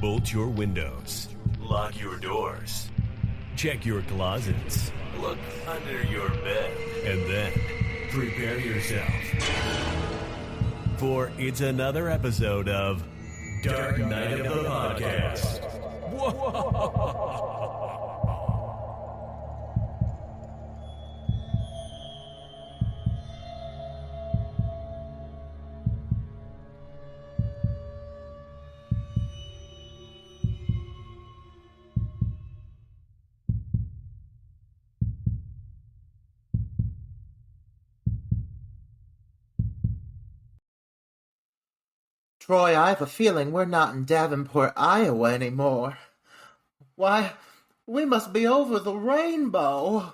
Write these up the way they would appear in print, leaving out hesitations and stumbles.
Bolt your windows. Lock your doors. Check your closets. Look under your bed. And then prepare yourself. For it's another episode of Dark Knight of the Podcast. Whoa! Troy, I have a feeling we're not in Davenport, Iowa anymore. Why, we must be over the rainbow.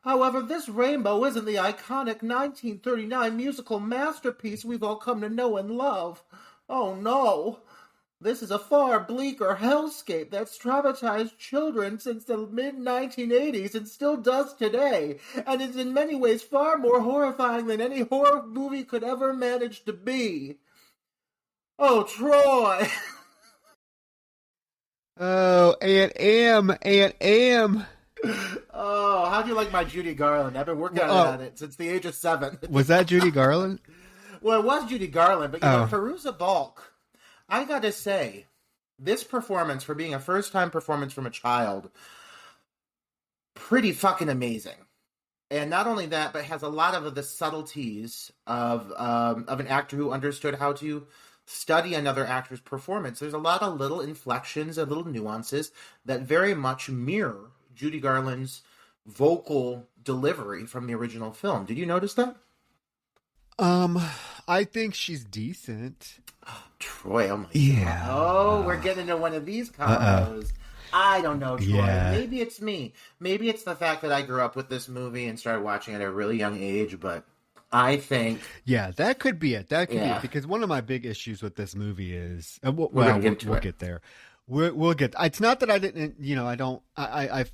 However, this rainbow isn't the iconic 1939 musical masterpiece we've all come to know and love. Oh no! This is a far bleaker hellscape that's traumatized children since the mid-1980s and still does today, and is in many ways far more horrifying than any horror movie could ever manage to be. Oh, Troy! Oh, Aunt Am. Oh, how do you like my Judy Garland? I've been working on it since the age of 7. Was that Judy Garland? Well, it was Judy Garland, but you know, Fairuza Balk, I gotta say, this performance, for being a first-time performance from a child, pretty fucking amazing. And not only that, but has a lot of the subtleties of an actor who understood how to study another actor's performance. There's a lot of little inflections and little nuances that very much mirror Judy Garland's vocal delivery from the original film. Did you notice that? I think she's decent. Troy, oh my yeah. God. Oh, we're getting into one of these combos. I don't know, Troy. Yeah. Maybe it's me. Maybe it's the fact that I grew up with this movie and started watching it at a really young age, but I think... Yeah, that could be it. That could be it. Because one of my big issues with this movie is... we'll get there. We'll get... It's not that I didn't... I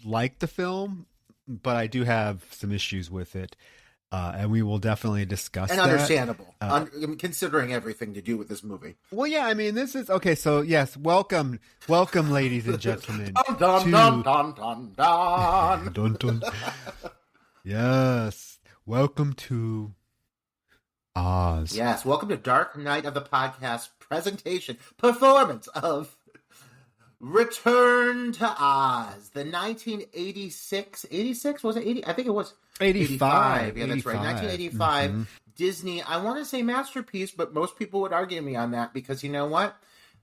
like the film, but I do have some issues with it. And we will definitely discuss and that. Understandable, considering everything to do with this movie. Well, yeah, I mean, this is... Okay, so yes, welcome, ladies and gentlemen. Dun, dun, dun, dun, dun. Dun, dun. Yes. Welcome to Oz. Yes, welcome to Dark Knight of the Podcast performance of Return to Oz, the 1986, 86, was it 80? I think it was 85. Yeah, that's right, 1985 Disney, I want to say masterpiece, but most people would argue me on that because you know what?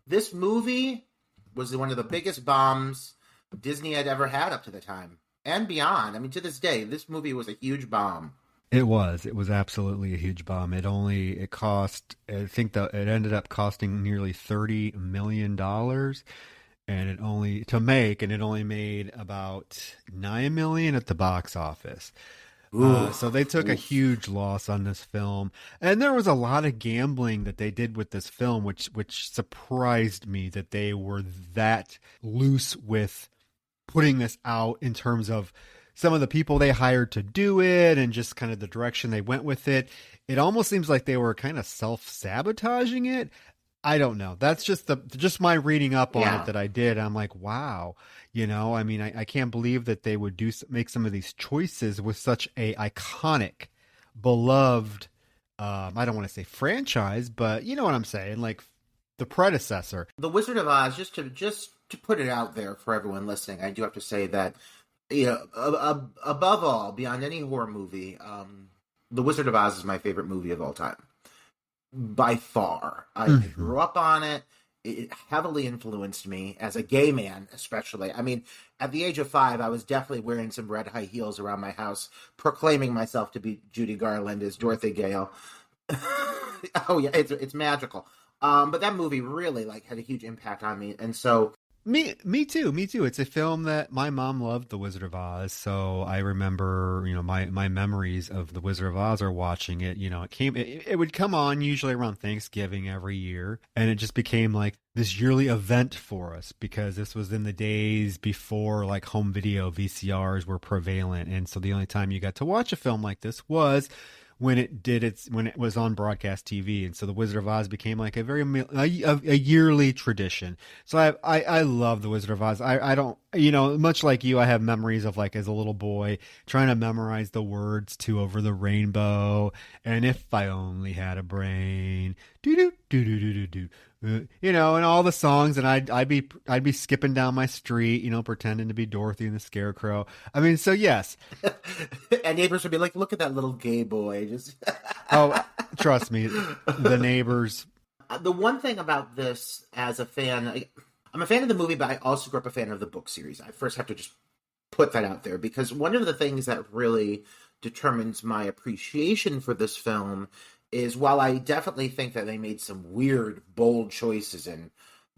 This movie was one of the biggest bombs Disney had ever had up to the time and beyond. I mean, to this day, this movie was a huge bomb. It was absolutely a huge bomb. It cost, I think it ended up costing nearly $30 million and it only made about $9 million at the box office. So they took a huge loss on this film, and there was a lot of gambling that they did with this film, which surprised me that they were that loose with putting this out in terms of some of the people they hired to do it and just kind of the direction they went with it. It almost seems like they were kind of self-sabotaging it. I don't know. That's just my reading up on it that I did. I'm like, wow. You know, I mean, I can't believe that they would make some of these choices with such a iconic, beloved, I don't want to say franchise, but you know what I'm saying? Like the predecessor. The Wizard of Oz, just to put it out there for everyone listening, I do have to say that, you know, above all, beyond any horror movie, The Wizard of Oz is my favorite movie of all time. By far. I grew up on it. It heavily influenced me as a gay man, especially. I mean, at the age of 5, I was definitely wearing some red high heels around my house, proclaiming myself to be Judy Garland as Dorothy Gale. Oh yeah, it's magical. But that movie really had a huge impact on me, and so. Me too. It's a film that my mom loved, The Wizard of Oz. So I remember, you know, my memories of The Wizard of Oz are watching it. You know, it would come on usually around Thanksgiving every year. And it just became like this yearly event for us because this was in the days before like home video VCRs were prevalent. And so the only time you got to watch a film like this was when it was on broadcast TV, and so the Wizard of Oz became like a yearly tradition. So I love the Wizard of Oz. I don't, much like you, I have memories of like as a little boy trying to memorize the words to Over the Rainbow and If I Only Had a Brain, do do do do do do do. And all the songs, and I'd be skipping down my street, pretending to be Dorothy and the Scarecrow. I mean, so yes. And neighbors would be like, "Look at that little gay boy." Just Oh, trust me, the neighbors. The one thing about this, as a fan, I'm a fan of the movie, but I also grew up a fan of the book series. I first have to just put that out there, because one of the things that really determines my appreciation for this film is, while I definitely think that they made some weird, bold choices in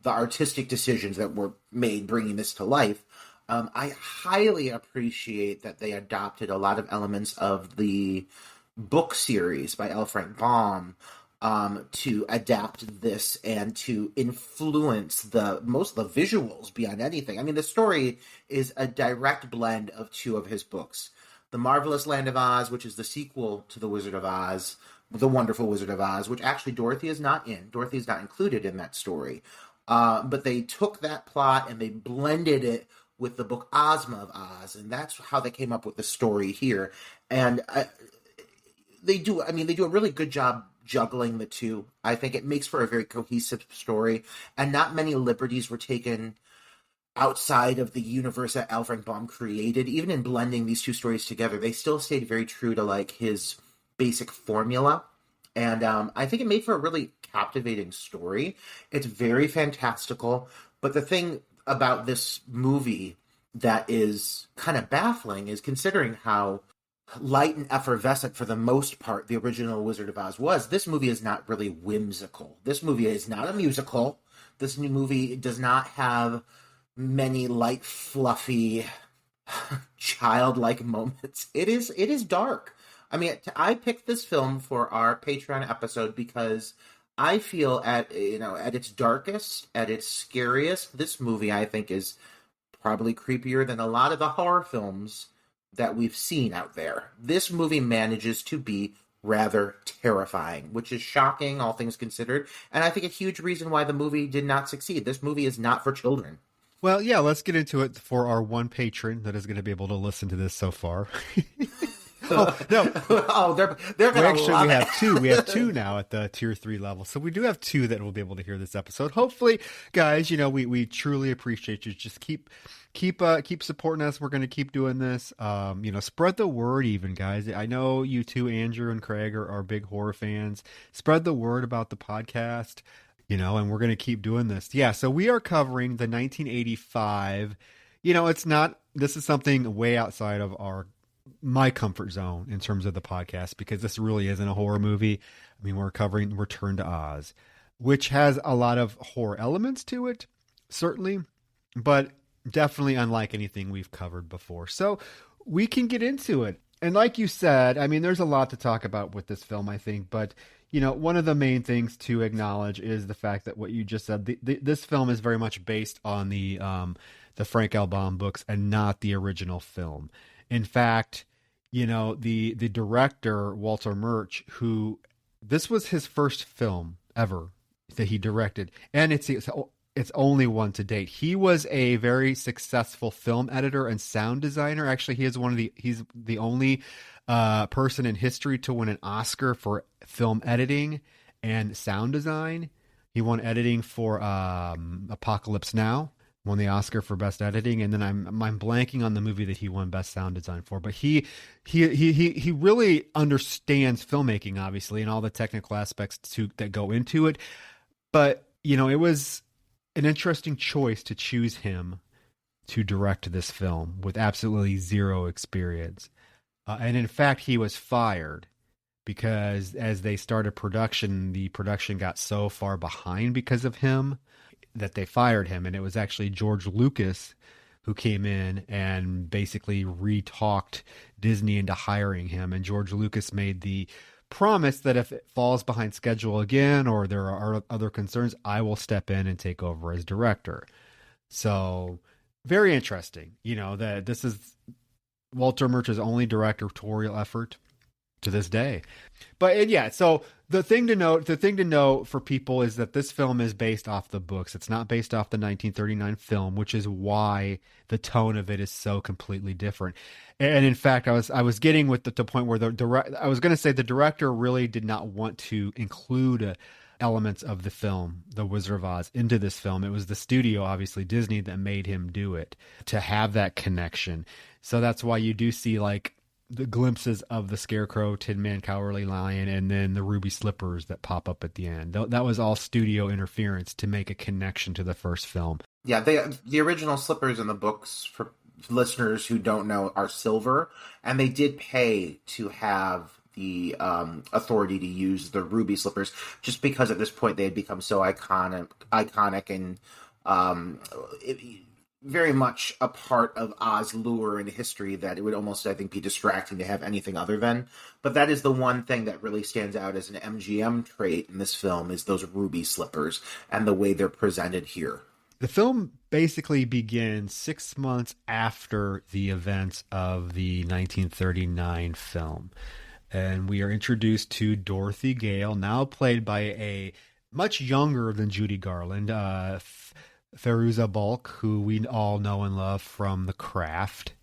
the artistic decisions that were made bringing this to life, I highly appreciate that they adopted a lot of elements of the book series by L. Frank Baum to adapt this and to influence most of the visuals beyond anything. I mean, the story is a direct blend of two of his books. The Marvelous Land of Oz, which is the sequel to The Wizard of Oz, The Wonderful Wizard of Oz, which actually Dorothy is not in. Dorothy is not included in that story. But they took that plot and they blended it with the book Ozma of Oz, and that's how they came up with the story here. And they do a really good job juggling the two. I think it makes for a very cohesive story, and not many liberties were taken outside of the universe that L. Frank Baum created. Even in blending these two stories together, they still stayed very true to like his basic formula. And I think it made for a really captivating story. It's very fantastical. But the thing about this movie that is kind of baffling is, considering how light and effervescent for the most part the original Wizard of Oz was, this movie is not really whimsical. This movie is not a musical. This new movie does not have many light, fluffy, childlike moments. It is dark. I mean, I picked this film for our Patreon episode because I feel at its darkest, at its scariest, this movie I think is probably creepier than a lot of the horror films that we've seen out there. This movie manages to be rather terrifying, which is shocking, all things considered, and I think a huge reason why the movie did not succeed. This movie is not for children. Well, yeah, let's get into it for our one patron that is going to be able to listen to this so far. Oh, no. Oh, they're going to love we it. have two. We have two now at the tier 3 level. So we do have two that will be able to hear this episode. Hopefully, guys, we truly appreciate you. Just keep supporting us. We're going to keep doing this. Spread the word even, guys. I know you two, Andrew and Craig, are big horror fans. Spread the word about the podcast, and we're going to keep doing this. Yeah, so we are covering the 1985. This is something way outside of my comfort zone in terms of the podcast, because this really isn't a horror movie. I mean, we're covering Return to Oz, which has a lot of horror elements to it, certainly, but definitely unlike anything we've covered before. So we can get into it. And like you said, I mean, there's a lot to talk about with this film, I think, but one of the main things to acknowledge is the fact that what you just said, this film is very much based on the Frank L. Baum books and not the original film. In fact, the director, Walter Murch, who this was his first film ever that he directed, and it's only one to date. He was a very successful film editor and sound designer. Actually, he's the only person in history to win an Oscar for film editing and sound design. He won editing for Apocalypse Now. Won the Oscar for best editing, and then I'm blanking on the movie that he won best sound design for. But he really understands filmmaking, obviously, and all the technical aspects that go into it. But it was an interesting choice to choose him to direct this film with absolutely zero experience. And in fact, he was fired because as they started production, the production got so far behind because of him that they fired him. And it was actually George Lucas who came in and basically re-talked Disney into hiring him. And George Lucas made the promise that if it falls behind schedule again or there are other concerns, I will step in and take over as director. So very interesting, that this is Walter Murch's only directorial effort. to this day. But yeah, so the thing to note for people is that this film is based off the books. It's not based off the 1939 film, which is why the tone of it is so completely different. And in fact, I was getting with the point where I was going to say the director really did not want to include elements of the film, The Wizard of Oz, into this film. It was the studio, obviously Disney, that made him do it to have that connection. So that's why you do see like the glimpses of the Scarecrow, Tin Man, Cowardly Lion, and then the ruby slippers that pop up at the end. That was all studio interference to make a connection to the first film. Yeah, the original slippers in the books, for listeners who don't know, are silver, and they did pay to have the authority to use the ruby slippers, just because at this point they had become so iconic and very much a part of Oz lore and history that it would almost, I think, be distracting to have anything other than. But that is the one thing that really stands out as an MGM trait in this film, is those ruby slippers and the way they're presented here. The film basically begins 6 months after the events of the 1939 film. And we are introduced to Dorothy Gale, now played by a much younger than Judy Garland, Fairuza Balk, who we all know and love from The Craft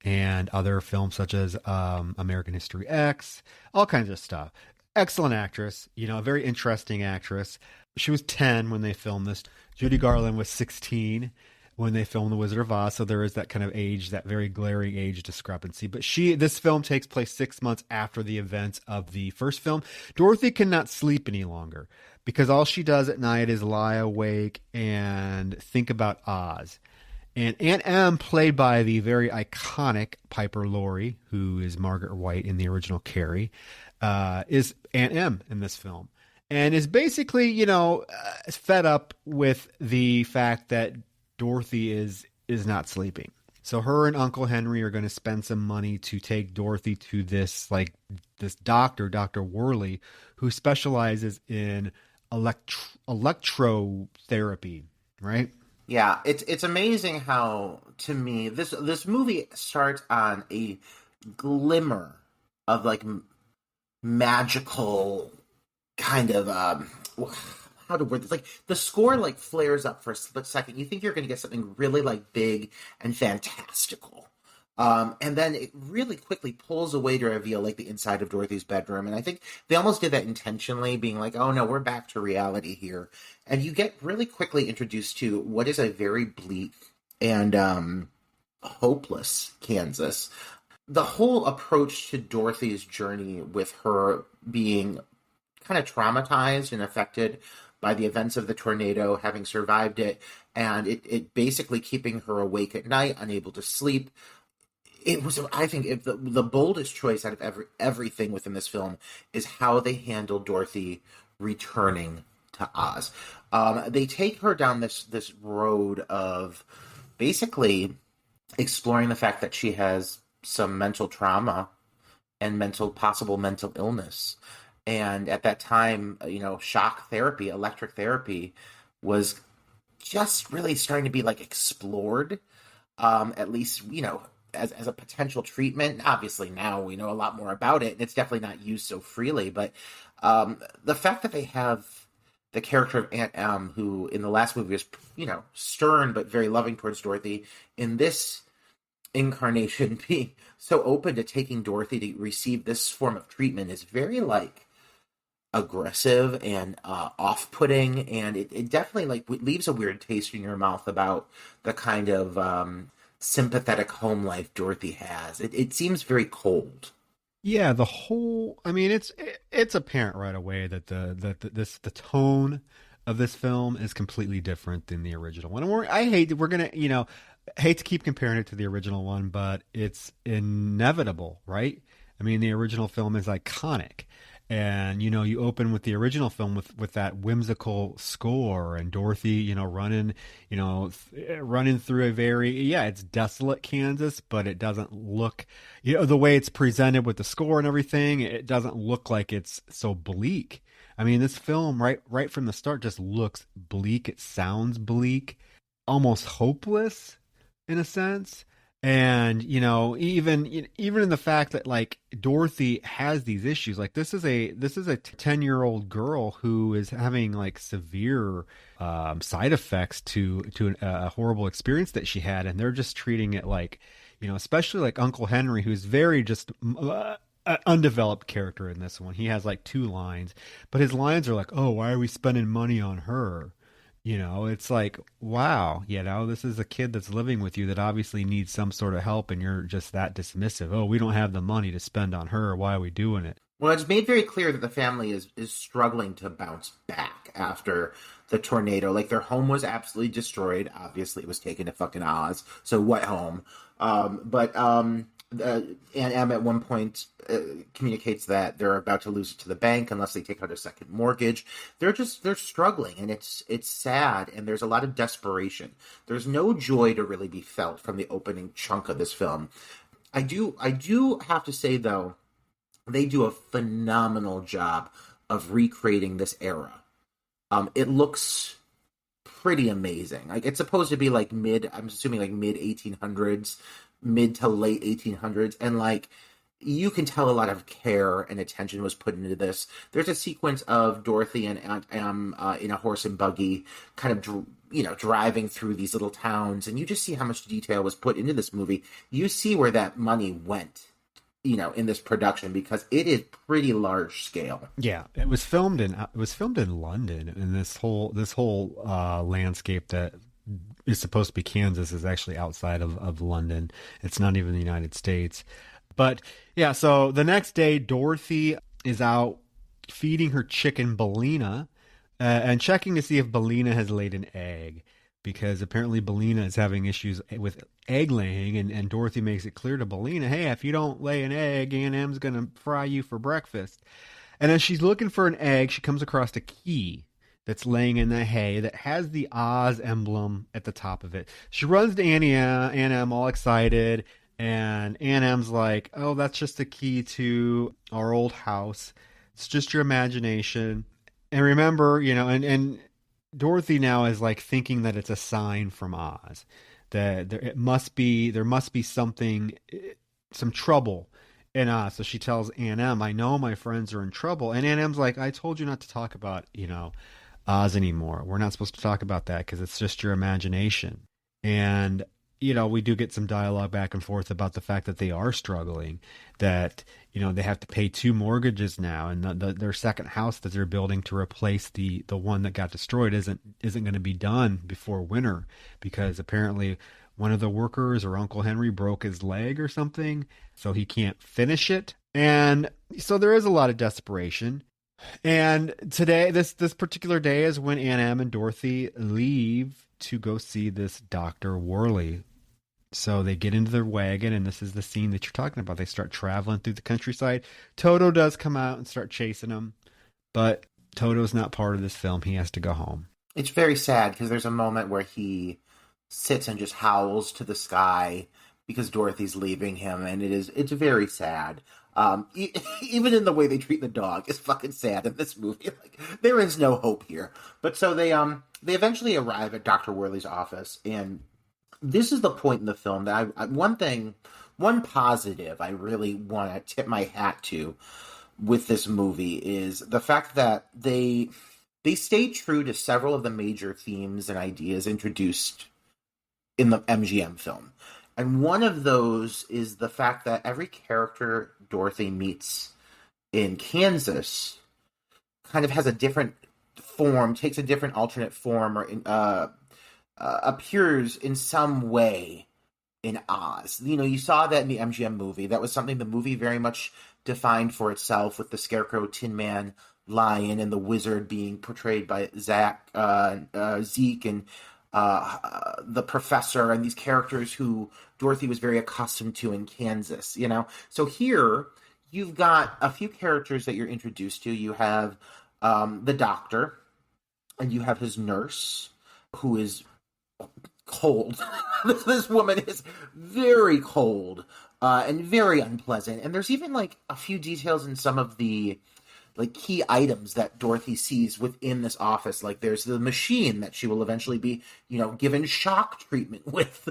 and other films such as American History X, all kinds of stuff. Excellent actress, a very interesting actress. She was 10 when they filmed this. Judy Garland was 16 when they filmed The Wizard of Oz, so there is that kind of age, that very glaring age discrepancy. But this film takes place 6 months after the events of the first film. Dorothy cannot sleep any longer because all she does at night is lie awake and think about Oz. And Aunt Em, played by the very iconic Piper Laurie, who is Margaret White in the original Carrie, is Aunt Em in this film. And is basically, fed up with the fact that Dorothy is not sleeping. So her and Uncle Henry are going to spend some money to take Dorothy to this doctor, Dr. Worley, who specializes in electrotherapy, right? Yeah, it's amazing how, to me, this movie starts on a glimmer of like magical kind of how to word this. Like the score like flares up for a split second. You think you're going to get something really like big and fantastical. And then it really quickly pulls away to reveal like the inside of Dorothy's bedroom. And I think they almost did that intentionally, being like, oh no, we're back to reality here. And you get really quickly introduced to what is a very bleak and hopeless Kansas. The whole approach to Dorothy's journey, with her being kind of traumatized and affected by the events of the tornado, having survived it, and it basically keeping her awake at night, unable to sleep. It was, I think, the boldest choice out of everything within this film is how they handle Dorothy returning to Oz. They take her down this road of basically exploring the fact that she has some mental trauma and possible mental illness. And at that time, shock therapy, electric therapy was just really starting to be like explored, at least, as a potential treatment. Obviously now we know a lot more about it, and it's definitely not used so freely. But the fact that they have the character of Aunt Em, who in the last movie was, stern but very loving towards Dorothy, in this incarnation being so open to taking Dorothy to receive this form of treatment, is very like aggressive and off-putting, and it definitely like leaves a weird taste in your mouth about the kind of sympathetic home life Dorothy has. It seems very cold. Yeah, it's apparent right away that the tone of this film is completely different than the original one. And we're gonna hate to keep comparing it to the original one, but it's inevitable, right? I mean, the original film is iconic. And, you open with the original film with that whimsical score and Dorothy, running through a very, it's desolate Kansas, but it doesn't look, the way it's presented with the score and everything, it doesn't look like it's so bleak. I mean, this film right from the start just looks bleak. It sounds bleak, almost hopeless in a sense. And, you know, even in the fact that like Dorothy has these issues, like this is a 10-year-old girl who is having like severe side effects to a horrible experience that she had, and they're just treating it like, you know, especially like Uncle Henry, who's very just an undeveloped character in this one. He has like 2 lines, but his lines are like, "Oh, why are we spending money on her?" You know, it's like, wow, you know, this is a kid that's living with you that obviously needs some sort of help, and you're just that dismissive. Oh, we don't have the money to spend on her. Why are we doing it? Well, it's made very clear that the family is struggling to bounce back after the tornado. Like, their home was absolutely destroyed. Obviously, it was taken to fucking Oz. So what home? But Aunt Em at one point communicates that they're about to lose it to the bank unless they take out a second mortgage. They're struggling, and it's sad, and there's a lot of desperation. There's no joy to really be felt from the opening chunk of this film. I do have to say, though, they do a phenomenal job of recreating this era. It looks pretty amazing. Like, it's supposed to be like I'm assuming like mid 1800s, mid to late 1800s, and like you can tell a lot of care and attention was put into this. There's a sequence of Dorothy and Aunt Em in a horse and buggy, kind of driving through these little towns, and you just see how much detail was put into this movie. You see where that money went, you know, in this production, because it is pretty large scale. Yeah, it was filmed in London, and this whole landscape that is supposed to be Kansas is actually outside of London. It's not even the United States. But yeah, so the next day, Dorothy is out feeding her chicken Bellina and checking to see if Bellina has laid an egg, because apparently Bellina is having issues with egg laying, and Dorothy makes it clear to Bellina, hey, if you don't lay an egg, Aunt Em's going to fry you for breakfast. And as she's looking for an egg, she comes across a key that's laying in the hay that has the Oz emblem at the top of it. She runs to Aunt Em all excited, and Aunt Em's like, oh, that's just the key to our old house. It's just your imagination. And remember, you know, and Dorothy now is like thinking that it's a sign from Oz, that there must be something, some trouble in Oz. So she tells Aunt Em, I know my friends are in trouble. And Aunt Em's like, I told you not to talk about, you know, Oz anymore. We're not supposed to talk about that because it's just your imagination. And, you know, we do get some dialogue back and forth about the fact that they are struggling, that, you know, they have to pay 2 mortgages now, and their second house that they're building to replace the one that got destroyed isn't going to be done before winter, because apparently one of the workers or Uncle Henry broke his leg or something, so he can't finish it. And so there is a lot of desperation. And today, this particular day, is when Aunt Em and Dorothy leave to go see this Dr. Worley. So they get into their wagon, and this is the scene that you're talking about. They start traveling through the countryside. Toto does come out and start chasing them, but Toto's not part of this film. He has to go home. It's very sad, because there's a moment where he sits and just howls to the sky because Dorothy's leaving him, and it's very sad. Even in the way they treat the dog is fucking sad in this movie. Like, there is no hope here. But so they eventually arrive at Dr. Worley's office, and this is the point in the film that one positive I really want to tip my hat to with this movie is the fact that they stayed true to several of the major themes and ideas introduced in the MGM film. And one of those is the fact that every character Dorothy meets in Kansas kind of has a different form, takes a different alternate form, or appears in some way in Oz. You know, you saw that in the MGM movie. That was something the movie very much defined for itself, with the Scarecrow, Tin Man, Lion, and the Wizard being portrayed by Zeke, and the Professor, and these characters who Dorothy was very accustomed to in Kansas, you know? So here, you've got a few characters that you're introduced to. You have the doctor, and you have his nurse, who is cold. This woman is very cold and very unpleasant. And there's even like a few details in some of the like key items that Dorothy sees within this office. Like there's the machine that she will eventually be, you know, given shock treatment with.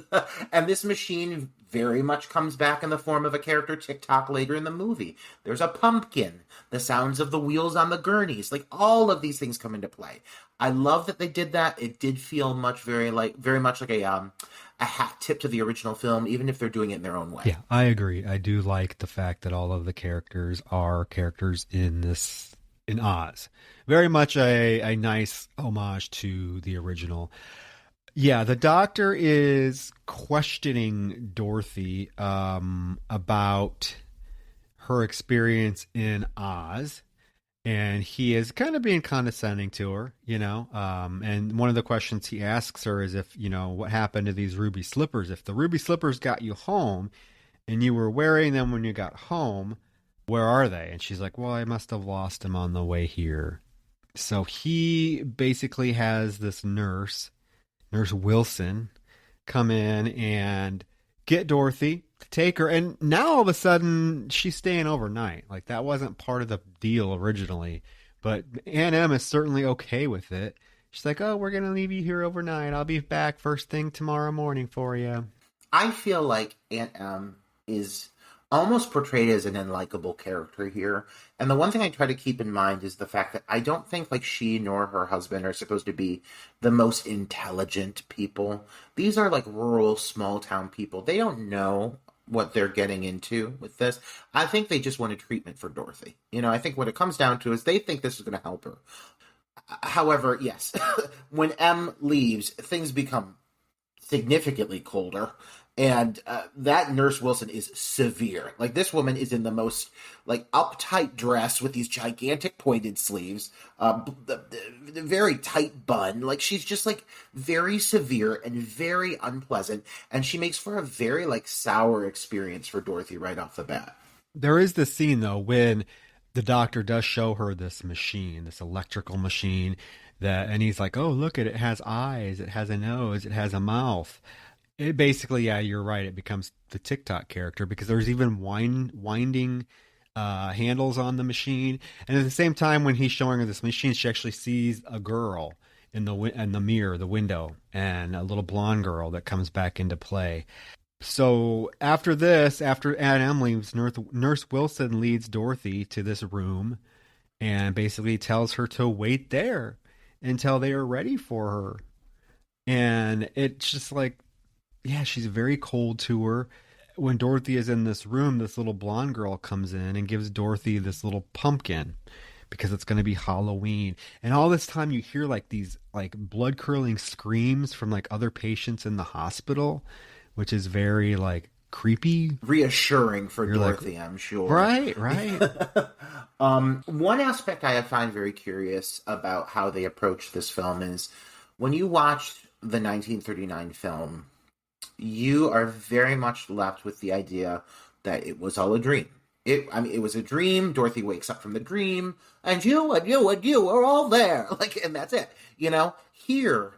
And this machine very much comes back in the form of a character TikTok later in the movie. There's a pumpkin, the sounds of the wheels on the gurneys, like all of these things come into play. I love that they did that. It did feel very much like a hat tip to the original film, even if they're doing it in their own way. Yeah, I agree. I do like the fact that all of the characters are characters in Oz. Very much a nice homage to the original. Yeah, the doctor is questioning Dorothy about her experience in Oz, and he is kind of being condescending to her, and one of the questions he asks her is if, what happened to these ruby slippers? If the ruby slippers got you home and you were wearing them when you got home, where are they? And she's like, well, I must have lost them on the way here. So he basically has this Nurse Wilson, come in and get Dorothy, take her, and now all of a sudden she's staying overnight. Like, that wasn't part of the deal originally, but Aunt Em is certainly okay with it. She's like, oh, we're going to leave you here overnight. I'll be back first thing tomorrow morning for you. I feel like Aunt Em is almost portrayed as an unlikable character here. And the one thing I try to keep in mind is the fact that I don't think like she nor her husband are supposed to be the most intelligent people. These are like rural, small town people. They don't know what they're getting into with this. I think they just wanted treatment for Dorothy. I think what it comes down to is they think this is going to help her. However, yes, when Em leaves, things become significantly colder. And that Nurse Wilson is severe. Like, this woman is in the most, like, uptight dress with these gigantic pointed sleeves, the very tight bun. Like, she's just, like, very severe and very unpleasant. And she makes for a very, like, sour experience for Dorothy right off the bat. There is this scene, though, when the doctor does show her this machine, this electrical machine, and he's like, oh, look, it has eyes, it has a nose, it has a mouth. It basically, yeah, you're right. It becomes the TikTok character because there's even winding handles on the machine. And at the same time, when he's showing her this machine, she actually sees a girl in the mirror, the window, and a little blonde girl that comes back into play. So after Aunt Em leaves, Nurse Wilson leads Dorothy to this room and basically tells her to wait there until they are ready for her. And it's just like, yeah, she's very cold to her. When Dorothy is in this room, this little blonde girl comes in and gives Dorothy this little pumpkin because it's going to be Halloween. And all this time you hear like these like blood curdling screams from like other patients in the hospital, which is very like creepy. Reassuring for You're Dorothy, like, I'm sure. Right. One aspect I find very curious about how they approach this film is when you watch the 1939 film, you are very much left with the idea that it was all a dream. It was a dream. Dorothy wakes up from the dream, and you are all there. And that's it. Here,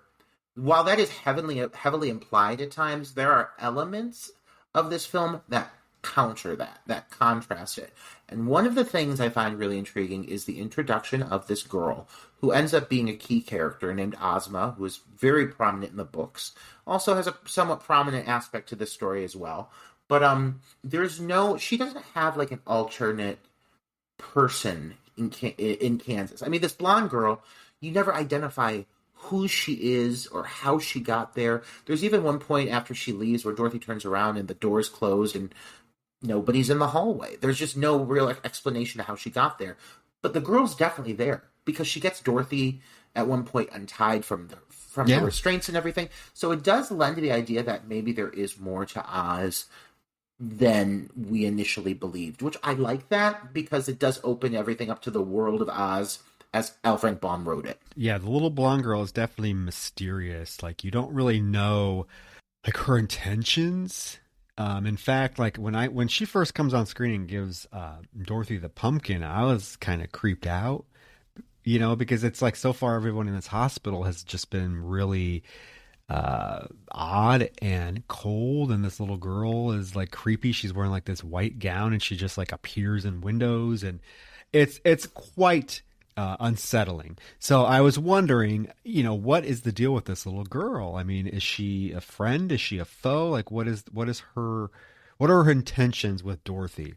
while that is heavily implied at times, there are elements of this film that counter that contrast it. And one of the things I find really intriguing is the introduction of this girl who ends up being a key character named Ozma, who is very prominent in the books. Also has a somewhat prominent aspect to this story as well. But she doesn't have like an alternate person in Kansas. I mean, this blonde girl, you never identify who she is or how she got there. There's even one point after she leaves where Dorothy turns around and the door's closed and nobody's in the hallway. There's just no real explanation to how she got there. But the girl's definitely there because she gets Dorothy at one point untied from the restraints and everything. So it does lend to the idea that maybe there is more to Oz than we initially believed, which I like that because it does open everything up to the world of Oz as L. Frank Baum wrote it. Yeah, the little blonde girl is definitely mysterious. Like, you don't really know like her intentions. In fact, like when she first comes on screen and gives Dorothy the pumpkin, I was kind of creeped out, because it's like so far everyone in this hospital has just been really odd and cold, and this little girl is like creepy. She's wearing like this white gown and she just like appears in windows, and it's quite unsettling. So I was wondering, what is the deal with this little girl? I mean, is she a friend? Is she a foe? Like, what are her intentions with Dorothy?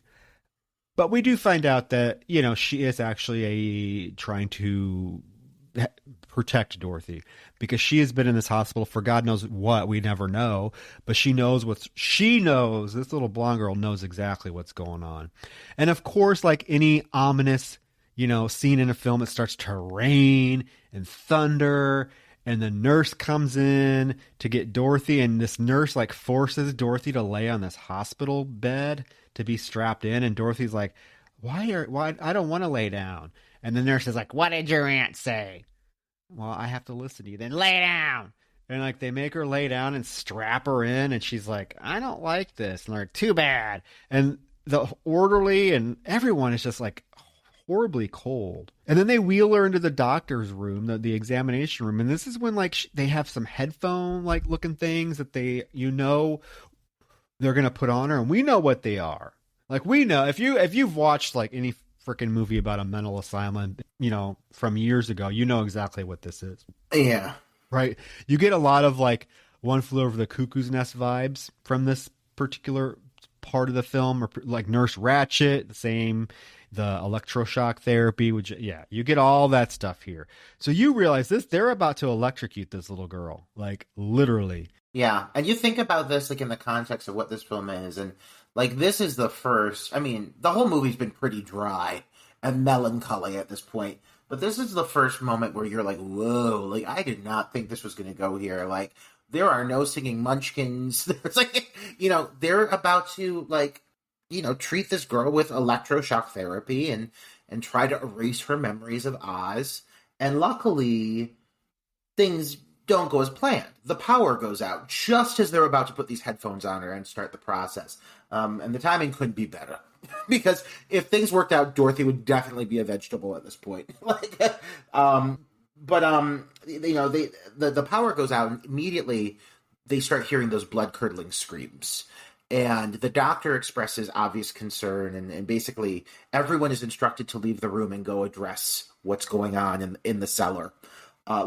But we do find out that, she is actually trying to protect Dorothy because she has been in this hospital for God knows what. We never know, but she knows. This little blonde girl knows exactly what's going on. And of course, like any ominous, scene in a film, it starts to rain and thunder, and the nurse comes in to get Dorothy, and this nurse like forces Dorothy to lay on this hospital bed to be strapped in, and Dorothy's like, why I don't want to lay down. And the nurse is like, what did your aunt say? Well, I have to listen to you. Then lay down. And like they make her lay down and strap her in, and she's like, I don't like this. And they're like, too bad. And the orderly and everyone is just like horribly cold. And then they wheel her into the doctor's room, the examination room. And this is when like they have some headphone like looking things that they're going to put on her, and we know what they are. Like, we know if you've watched like any freaking movie about a mental asylum, from years ago, you know exactly what this is. Yeah. Right. You get a lot of like One Flew Over the Cuckoo's Nest vibes from this particular part of the film, or like Nurse Ratched, the electroshock therapy, which, you get all that stuff here. So you realize they're about to electrocute this little girl, like literally. Yeah, and you think about this like in the context of what this film is, and like this is the first. I mean, the whole movie's been pretty dry and melancholy at this point, but this is the first moment where you're like, whoa! Like I did not think this was going to go here. Like there are no singing munchkins. There's like, they're about to like, treat this girl with electroshock therapy and try to erase her memories of Oz, and luckily things don't go as planned. The power goes out just as they're about to put these headphones on her and start the process. And the timing couldn't be better. Because if things worked out, Dorothy would definitely be a vegetable at this point. The power goes out, and immediately they start hearing those blood-curdling screams. And the doctor expresses obvious concern, and basically everyone is instructed to leave the room and go address what's going on in the cellar.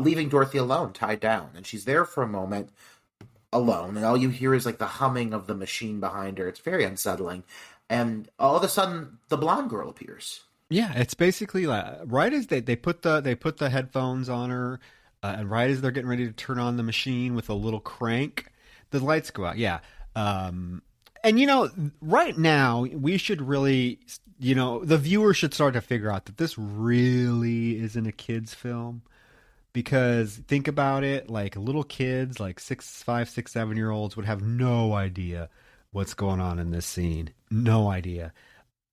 Leaving Dorothy alone, tied down. And she's there for a moment, alone, and all you hear is like the humming of the machine behind her. It's very unsettling. And all of a sudden, the blonde girl appears. Yeah, it's basically like, right as they put the headphones on her, and right as they're getting ready to turn on the machine with a little crank, the lights go out. Yeah. And right now we should really, the viewer should start to figure out that this really isn't a kid's film. Because think about it, like little kids, like 5, 6, 7-year-olds would have no idea what's going on in this scene. No idea.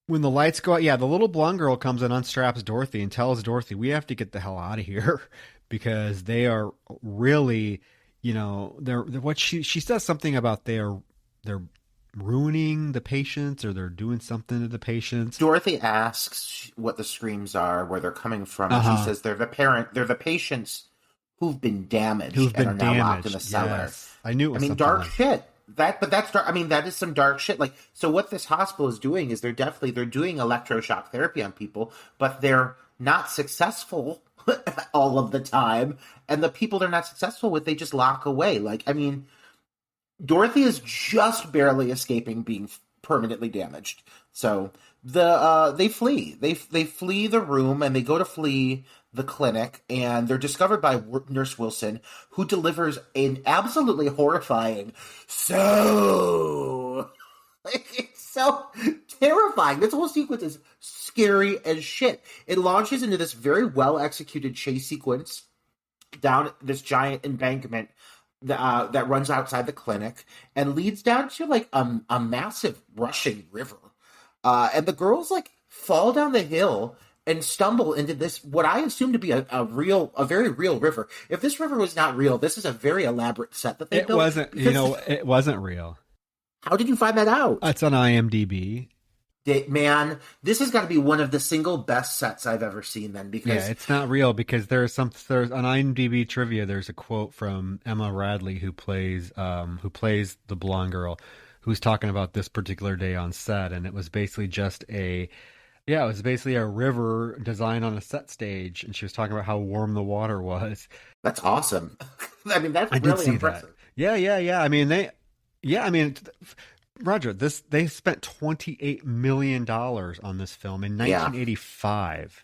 When the lights go out, the little blonde girl comes and unstraps Dorothy and tells Dorothy, we have to get the hell out of here because they are really, they're what she says something about they're ruining the patients, or they're doing something to the patients. Dorothy asks what the screams are, where they're coming from. And she says they're the patients who've been damaged and are now locked in the cellar. Yes. I knew it was dark like shit. That's dark. I mean, that is some dark shit. Like, so what this hospital is doing is they're doing electroshock therapy on people, but they're not successful all of the time. And the people they're not successful with, they just lock away. Like, I mean, Dorothy is just barely escaping being permanently damaged. So they flee. They flee the room, and they go to flee the clinic, and they're discovered by Nurse Wilson, who delivers an absolutely horrifying it's so terrifying. This whole sequence is scary as shit. It launches into this very well executed chase sequence down this giant embankment that runs outside the clinic and leads down to like a massive rushing river. And the girls like fall down the hill and stumble into this, what I assume to be a very real river. If this river was not real, this is a very elaborate set that they built. It wasn't real. How did you find that out? It's on IMDb. Man, this has got to be one of the single best sets I've ever seen then, because it's not real, because there's on IMDb trivia, there's a quote from Emma Radley who plays the blonde girl, who's talking about this particular day on set, and it was basically just a Yeah, it was basically a river designed on a set stage, and she was talking about how warm the water was. That's awesome. I mean, that's I did really see impressive. that. Yeah. I mean, Roger, they spent $28 million on this film in Yeah. 1985.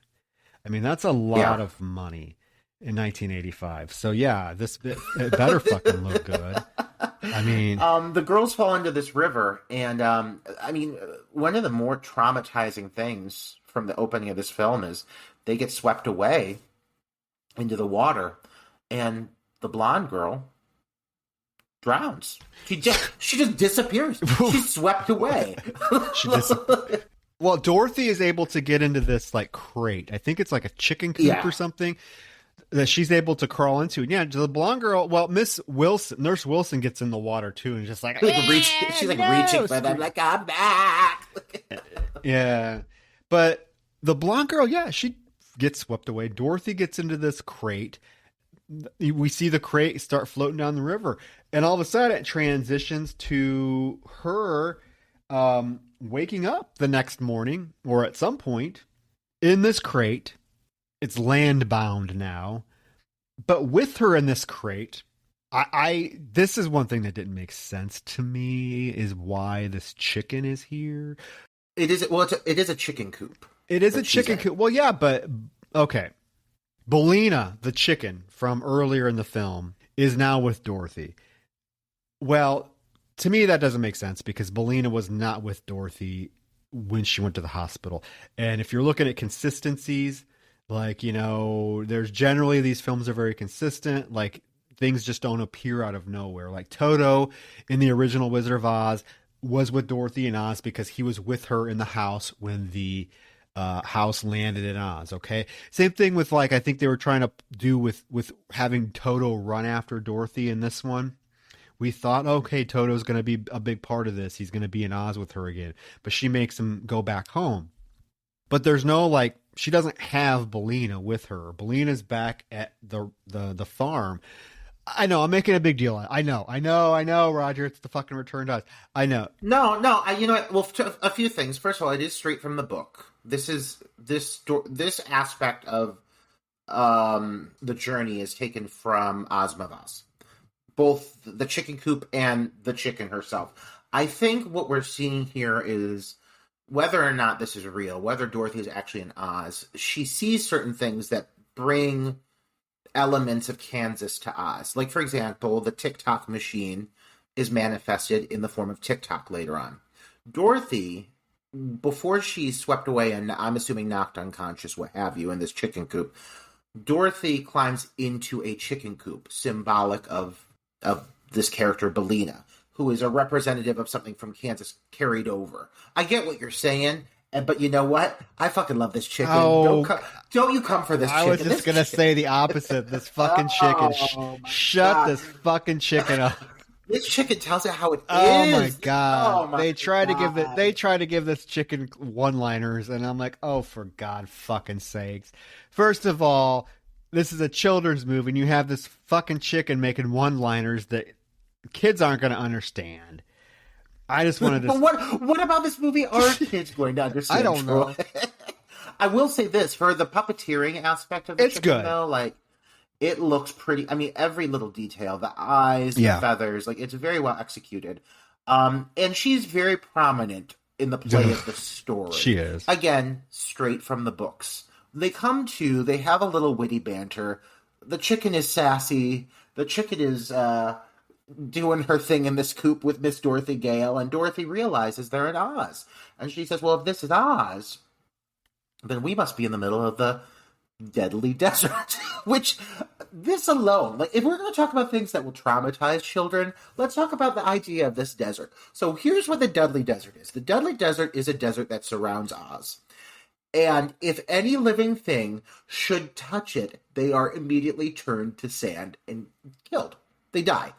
I mean, that's a lot of money in 1985. So yeah, it better fucking look good. I mean, the girls fall into this river, and I mean, one of the more traumatizing things from the opening of this film is they get swept away into the water, and the blonde girl drowns. She just disappears. She's swept away. Well, Dorothy is able to get into this like crate. I think it's like a chicken coop or something that she's able to crawl into. Yeah, the blonde girl. Well, Nurse Wilson gets in the water too, and just like she's like reaching for them, like I'm back. Yeah, but the blonde girl, she gets swept away. Dorothy gets into this crate. We see the crate start floating down the river, and all of a sudden it transitions to her waking up the next morning, or at some point, in this crate. It's land bound now, but with her in this crate, this is one thing that didn't make sense to me, is why this chicken is here. It is a chicken coop. It is a chicken coop. Well, yeah, but okay. Belina, the chicken from earlier in the film, is now with Dorothy. Well, to me, that doesn't make sense because Belina was not with Dorothy when she went to the hospital. And if you're looking at consistencies, like, there's generally, these films are very consistent. Like, things just don't appear out of nowhere. Like Toto in the original Wizard of Oz was with Dorothy in Oz because he was with her in the house when the house landed in Oz. Okay. Same thing with, like, I think they were trying to do with having Toto run after Dorothy in this one. We thought, okay, Toto's going to be a big part of this. He's going to be in Oz with her again, but she makes him go back home. But there's no, like, she doesn't have Belina with her. Belina's back at the farm. I know, I'm making a big deal. I know, Roger. It's the fucking Return to Oz. I know. No. You know what? Well, a few things. First of all, it is straight from the book. This aspect of the journey is taken from Ozma of Oz. Both the chicken coop and the chicken herself. I think what we're seeing here is, whether or not this is real, whether Dorothy is actually in Oz, she sees certain things that bring elements of Kansas to Oz. Like, for example, the TikTok machine is manifested in the form of TikTok later on. Dorothy, before she's swept away and I'm assuming knocked unconscious, what have you, in this chicken coop, Dorothy climbs into a chicken coop, symbolic of this character, Belina, who is a representative of something from Kansas carried over. I get what you're saying, but you know what? I fucking love this chicken. Oh, don't you come for this chicken. I was just going to say the opposite. This fucking chicken. Shut this fucking chicken up. This chicken tells it how it is. Oh my god! They try to give this chicken one-liners, and I'm like, oh, for God fucking sakes! First of all, this is a children's movie, and you have this fucking chicken making one-liners that kids aren't going to understand. I just wanted to. But what about this movie are kids going to understand? I don't know. I will say this, for the puppeteering aspect of the it's chicken, good. Though, like, it looks pretty. I mean, every little detail, the eyes, the feathers, like, it's very well executed. And she's very prominent in the play of the story. She is. Again, straight from the books. They have a little witty banter. The chicken is sassy. The chicken is doing her thing in this coop with Miss Dorothy Gale, and Dorothy realizes they're in Oz. And she says, well, if this is Oz, then we must be in the middle of the deadly desert. Which, this alone, like, if we're going to talk about things that will traumatize children, let's talk about the idea of this desert. So here's what the deadly desert is. The deadly desert is a desert that surrounds Oz. And if any living thing should touch it, they are immediately turned to sand and killed. They die.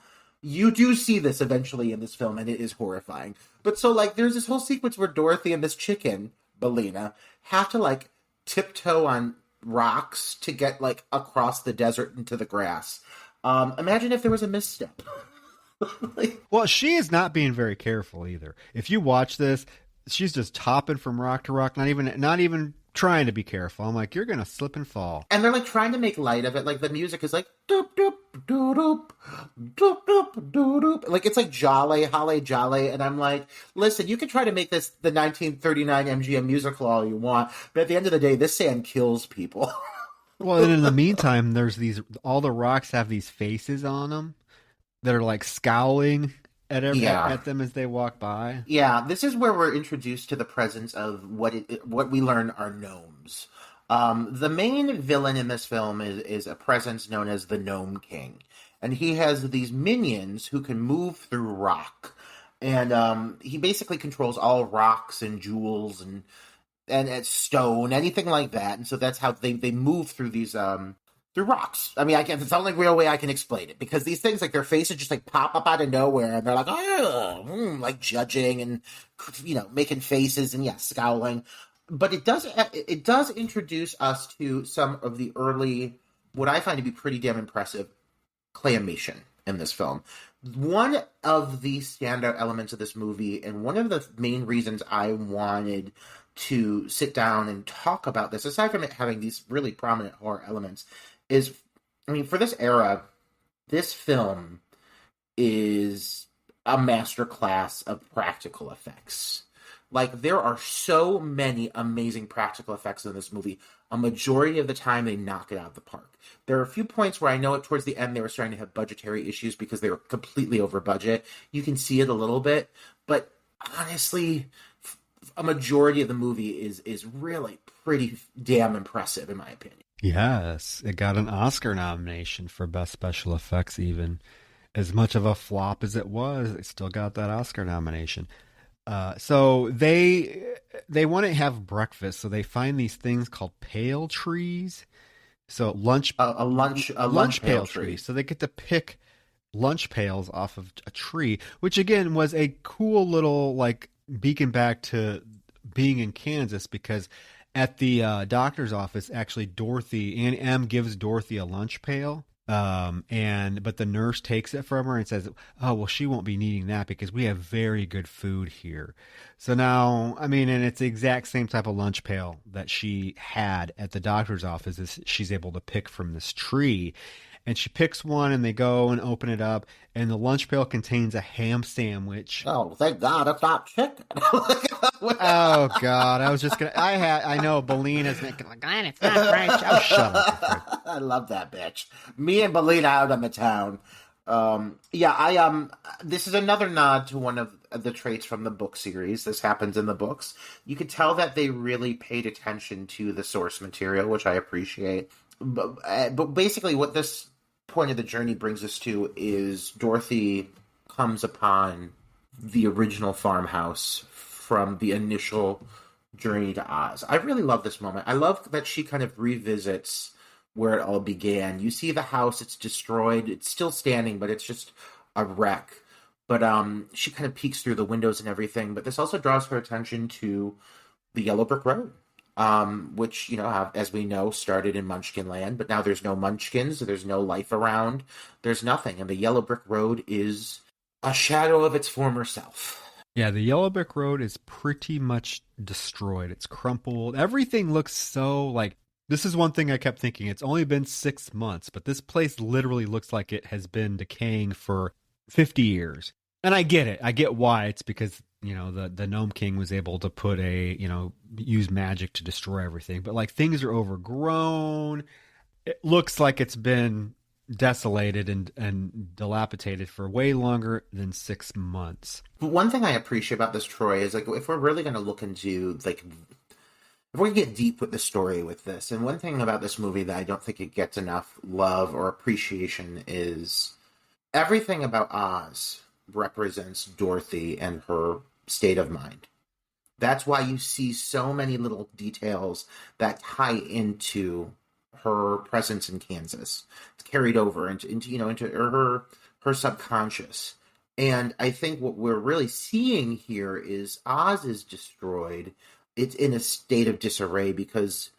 You do see this eventually in this film, and it is horrifying. But so, like, there's this whole sequence where Dorothy and this chicken, Belina, have to, like, tiptoe on rocks to get, like, across the desert into the grass. Imagine if there was a misstep. Well, she is not being very careful either. If you watch this, she's just topping from rock to rock, not even trying to be careful. I'm like, you're gonna slip and fall. And they're like trying to make light of it. Like the music is like doop doop doo doop doop doop doo doop. Like it's like jolly, holly jolly. And I'm like, listen, you can try to make this the 1939 MGM musical all you want, but at the end of the day, this sand kills people. Well, and in the meantime, there's all the rocks have these faces on them that are like scowling at them as they walk by. Yeah, this is where we're introduced to the presence of what we learn are gnomes. The main villain in this film is a presence known as the Gnome King, and he has these minions who can move through rock, and he basically controls all rocks and jewels and stone, anything like that. And so that's how they move through these through rocks. I mean, it's the only real way I can explain it, because these things, like, their faces just like pop up out of nowhere, and they're like, like judging and, you know, making faces and scowling. But it does introduce us to some of the early, what I find to be pretty damn impressive, claymation in this film. One of the standout elements of this movie, and one of the main reasons I wanted to sit down and talk about this, aside from it having these really prominent horror elements, is, I mean, for this era, this film is a masterclass of practical effects. Like, there are so many amazing practical effects in this movie. A majority of the time, they knock it out of the park. There are a few points where I know towards the end they were starting to have budgetary issues because they were completely over budget. You can see it a little bit, but honestly, a majority of the movie is really pretty damn impressive, in my opinion. Yes, it got an Oscar nomination for Best Special Effects even. As much of a flop as it was, it still got that Oscar nomination. So they want to have breakfast, so they find these things called pale trees. So lunch pail tree. So they get to pick lunch pails off of a tree, which again was a cool little like beacon back to being in Kansas, because at the doctor's office, actually Annie M gives Dorothy a lunch pail. But the nurse takes it from her and says, oh, well, she won't be needing that because we have very good food here. So now, I mean, and it's the exact same type of lunch pail that she had at the doctor's office. She's able to pick from this tree. And she picks one, and they go and open it up, and the lunch pail contains a ham sandwich. Oh, thank God it's not chicken. Oh God, I was just gonna. I know Belina's making like, God, it's not French. Oh, shut up. I love that bitch. Me and Belina out on the town. This is another nod to one of the traits from the book series. This happens in the books. You could tell that they really paid attention to the source material, which I appreciate. But basically, what this point of the journey brings us to is Dorothy comes upon the original farmhouse from the initial journey to Oz. I really love this moment. I love that she kind of revisits where it all began. You see the house, it's destroyed, it's still standing, but it's just a wreck. But she kind of peeks through the windows and everything. But this also draws her attention to the Yellow Brick Road, which, you know, as we know, started in Munchkin Land, but now there's no Munchkins, there's no life around, there's nothing, and the Yellow Brick Road is a shadow of its former self. Yeah, the Yellow Brick Road is pretty much destroyed. It's crumpled. Everything looks so like, this is one thing I kept thinking. It's only been 6 months, but this place literally looks like it has been decaying for 50 years. And I get it. I get why. It's because, you know, the Gnome King was able to use magic to destroy everything. But like, things are overgrown. It looks like it's been desolated and dilapidated for way longer than 6 months. One thing I appreciate about this, Troy, is like, if we're really going to look into, like, if we get deep with the story with this, and one thing about this movie that I don't think it gets enough love or appreciation is everything about Oz represents Dorothy and her state of mind. That's why you see so many little details that tie into her presence in Kansas. It's carried over into her subconscious. And I think what we're really seeing here is Oz is destroyed. It's in a state of disarray because,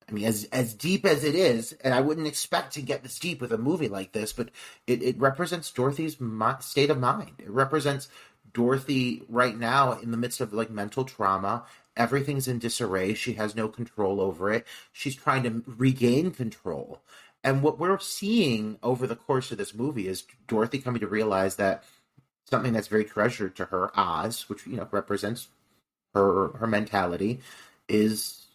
I mean, as deep as it is, and I wouldn't expect to get this deep with a movie like this, but it represents Dorothy's state of mind. It represents Dorothy, right now, in the midst of like mental trauma, everything's in disarray. She has no control over it. She's trying to regain control. And what we're seeing over the course of this movie is Dorothy coming to realize that something that's very treasured to her, Oz, which, you know, represents her mentality, is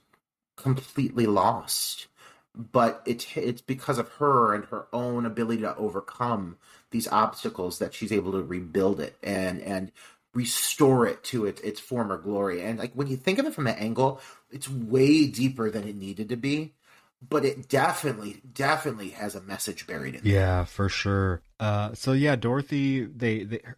completely lost. But it's because of her and her own ability to overcome these obstacles that she's able to rebuild it and restore it to its former glory. And like when you think of it from that angle, it's way deeper than it needed to be. But it definitely has a message buried in it. Yeah, for sure. So yeah, Dorothy,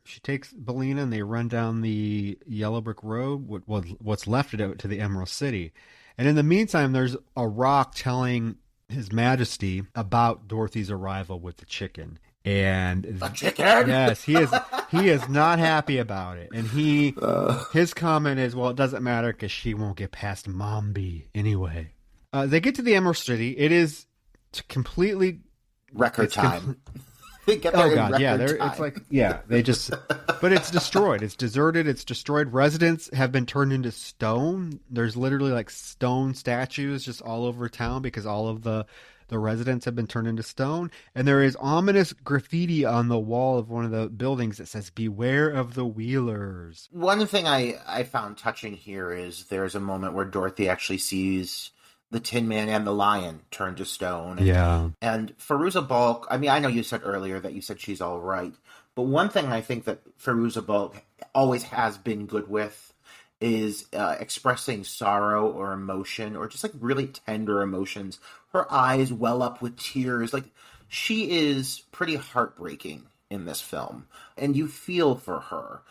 she takes Belina and they run down the yellow brick road, what's left of it, to the Emerald City. And in the meantime, there's a rock telling His Majesty about Dorothy's arrival with the chicken. And the chicken? Yes, he is not happy about it. And his comment is, well, it doesn't matter because she won't get past Mombi anyway. They get to the Emerald City. It is completely record time. They get there oh in god, yeah, record time. It's like they just, but it's destroyed. It's deserted. It's destroyed. Residents have been turned into stone. There's literally like stone statues just all over town because all of the residents have been turned into stone. And there is ominous graffiti on the wall of one of the buildings that says, "Beware of the Wheelers." One thing I found touching here is there's a moment where Dorothy actually sees the Tin Man and the Lion turned to stone. And Fairuza Balk, I mean, I know you said earlier that you said she's all right, but one thing I think that Fairuza Balk always has been good with is expressing sorrow or emotion, or just like really tender emotions. Her eyes well up with tears. Like, she is pretty heartbreaking in this film, and you feel for her.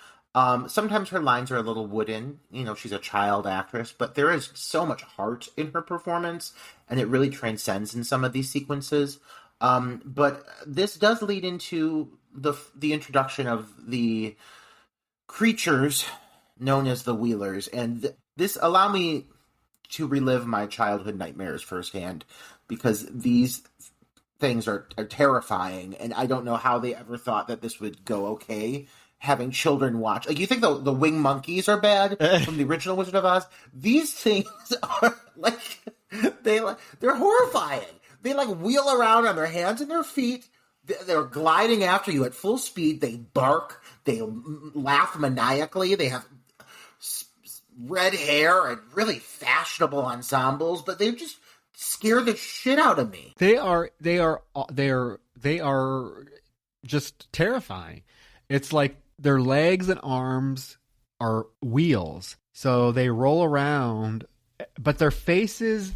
Sometimes her lines are a little wooden. You know, she's a child actress, but there is so much heart in her performance, and it really transcends in some of these sequences. But this does lead into the introduction of the creatures known as the Wheelers, and this allowed me to relive my childhood nightmares firsthand, because these things are terrifying, and I don't know how they ever thought that this would go okay. Having children watch, like, you think the winged monkeys are bad from the original Wizard of Oz? These things are like they're horrifying. They like wheel around on their hands and their feet. They're gliding after you at full speed. They bark. They laugh maniacally. They have red hair and really fashionable ensembles, but they just scare the shit out of me. They are just terrifying. It's like their legs and arms are wheels, so they roll around, but their faces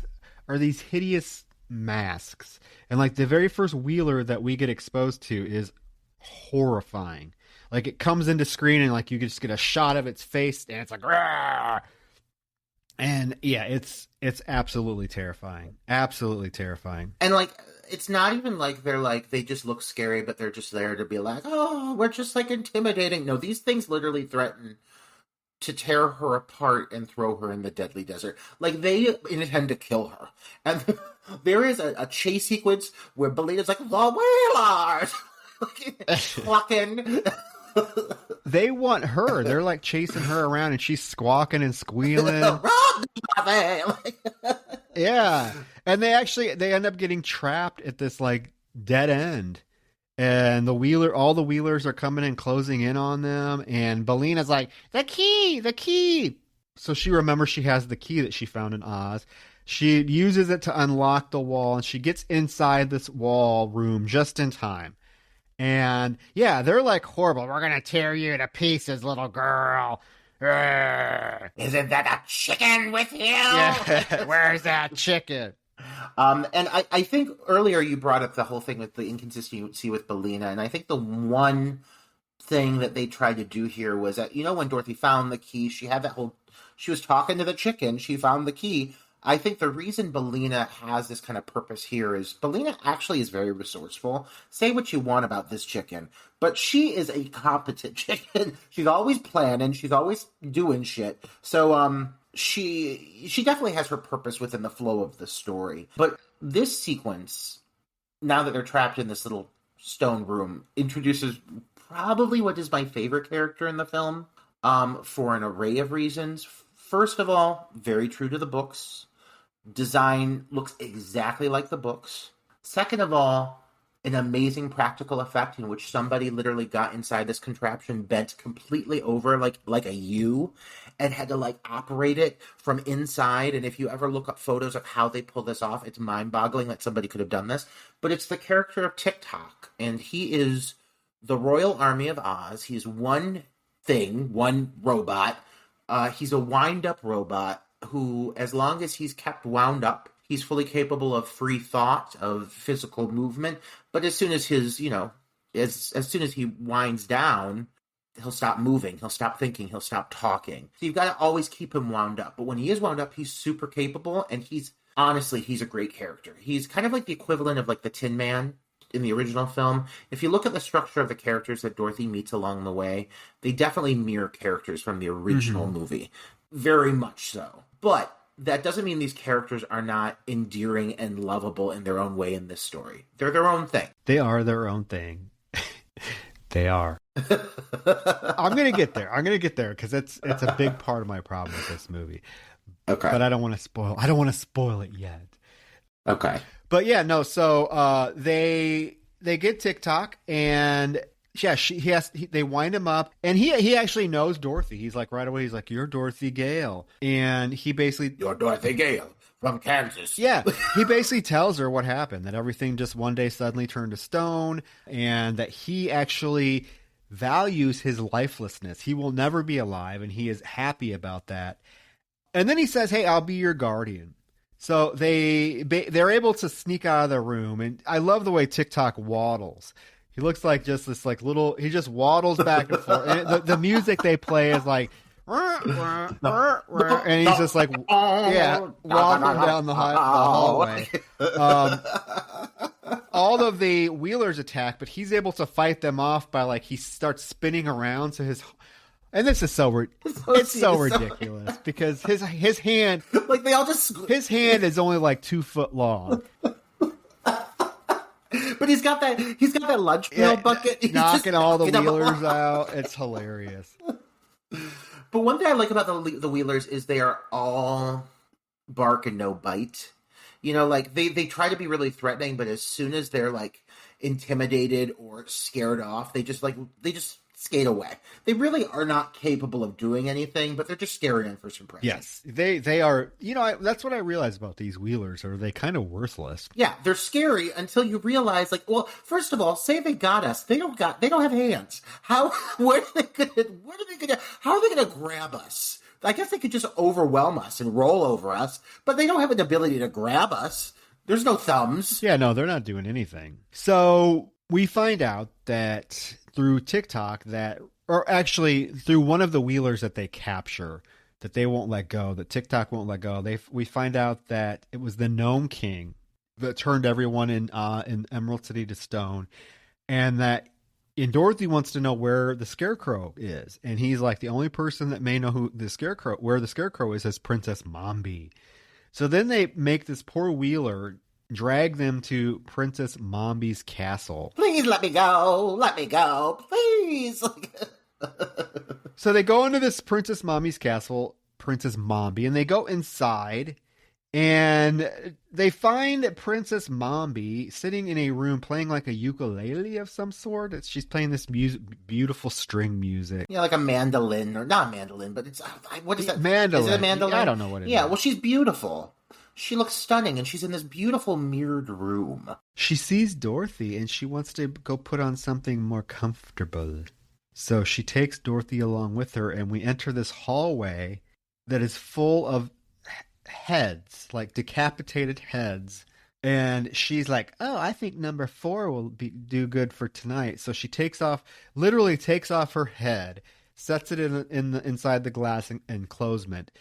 are these hideous masks. And like the very first Wheeler that we get exposed to is horrifying. Like, it comes into screen and like you just get a shot of its face and it's like, Rawr! And yeah, it's absolutely terrifying. Absolutely terrifying. And like, it's not even like they just look scary, but they're just there to be like, oh, we're just like intimidating. No, these things literally threaten to tear her apart and throw her in the deadly desert. Like, they intend to kill her. And there is a chase sequence where Belina's like, the Wheelers! Clucking. They want her. They're like chasing her around and she's squawking and squealing. Yeah. And they end up getting trapped at this like dead end. And all the Wheelers are coming and closing in on them. And Belina's like, the key. So she remembers she has the key that she found in Oz. She uses it to unlock the wall, and she gets inside this wall room just in time. And yeah, they're like horrible. We're going to tear you to pieces, little girl. Isn't that a chicken with you? Yeah. Where's that chicken? And I think earlier you brought up the whole thing with the inconsistency with Belina, and I think the one thing that they tried to do here was that, you know, when Dorothy found the key, she was talking to the chicken, she found the key. I think the reason Belina has this kind of purpose here is Belina actually is very resourceful. Say what you want about this chicken, but she is a competent chicken. She's always planning. She's always doing shit. So she definitely has her purpose within the flow of the story. But this sequence, now that they're trapped in this little stone room introduces probably what is my favorite character in the film, for an array of reasons. First of all, very true to the books. Design looks exactly like the books. Second of all, an amazing practical effect in which somebody literally got inside this contraption, bent completely over like a U, and had to like operate it from inside. And if you ever look up photos of how they pull this off, it's mind-boggling that somebody could have done this. But it's the character of Tic-Toc, and he is the Royal Army of Oz. He's one thing, one robot. He's a wind-up robot who, as long as he's kept wound up, he's fully capable of free thought, of physical movement. But as soon as his, as soon as he winds down, he'll stop moving, he'll stop thinking, he'll stop talking. So you've got to always keep him wound up. But when he is wound up, he's super capable, and he's a great character. He's kind of like the equivalent of like the Tin Man in the original film. If you look at the structure of the characters that Dorothy meets along the way, they definitely mirror characters from the original movie. Very much so. But that doesn't mean these characters are not endearing and lovable in their own way in this story. They're their own thing. They are their own thing. They are. I'm going to get there because it's a big part of my problem with this movie. Okay. But I don't want to spoil it yet. Okay. But yeah, no, so they get Tic-Toc, and yeah, they wind him up, and he actually knows Dorothy. He's like, right away, he's like, "You're Dorothy Gale." And he basically, "You're Dorothy Gale from Kansas." Yeah, he basically tells her what happened, that everything just one day suddenly turned to stone, and that he actually values his lifelessness. He will never be alive, and he is happy about that. And then he says, "Hey, I'll be your guardian." So they're able to sneak out of the room, and I love the way Tic-Toc waddles. He looks like just this like little. He just waddles back and forth. And the music they play is like, and he's just like, waddling down the hallway. All of the Wheelers attack, but he's able to fight them off by like he starts spinning around. So and this is so ridiculous because his hand, like they all just, his hand is only like 2 foot long. But he's got that lunch pail bucket. He's knocking all the Wheelers out. It's hilarious. But one thing I like about the Wheelers is they are all bark and no bite. Like they try to be really threatening, but as soon as they're like intimidated or scared off, they just skate away. They really are not capable of doing anything, but they're just scary and first impression. Yes, they are. That's what I realized about these Wheelers. Are they kind of worthless? Yeah, they're scary until you realize, like, well, first of all, say they got us. They don't have hands. How are they gonna grab us? I guess they could just overwhelm us and roll over us, but they don't have an ability to grab us. There's no thumbs. Yeah, no, they're not doing anything. So we find out that through Tic-Toc or actually through one of the Wheelers that they capture, that they won't let go, that Tic-Toc won't let go. We find out that it was the Gnome King that turned everyone in Emerald City to stone, and Dorothy wants to know where the Scarecrow is, and he's like, the only person that may know where the Scarecrow is Princess Mombi. So then they make this poor Wheeler drag them to Princess Mombi's castle. Please let me go, please. So they go into this Princess Mombi's castle, Princess Mombi, and they go inside, and they find Princess Mombi sitting in a room playing like a ukulele of some sort. She's playing this beautiful string music. Yeah, like a mandolin, or not a mandolin, but it's, what is that? Mandolin. Is it a mandolin? I don't know what it is. Yeah, well, she's beautiful. She looks stunning, and she's in this beautiful mirrored room. She sees Dorothy, and she wants to go put on something more comfortable. So she takes Dorothy along with her, and we enter this hallway that is full of heads, like decapitated heads. And she's like, "Oh, I think number 4 will do good for tonight." So she literally takes off her head, sets it inside the glass enclosement,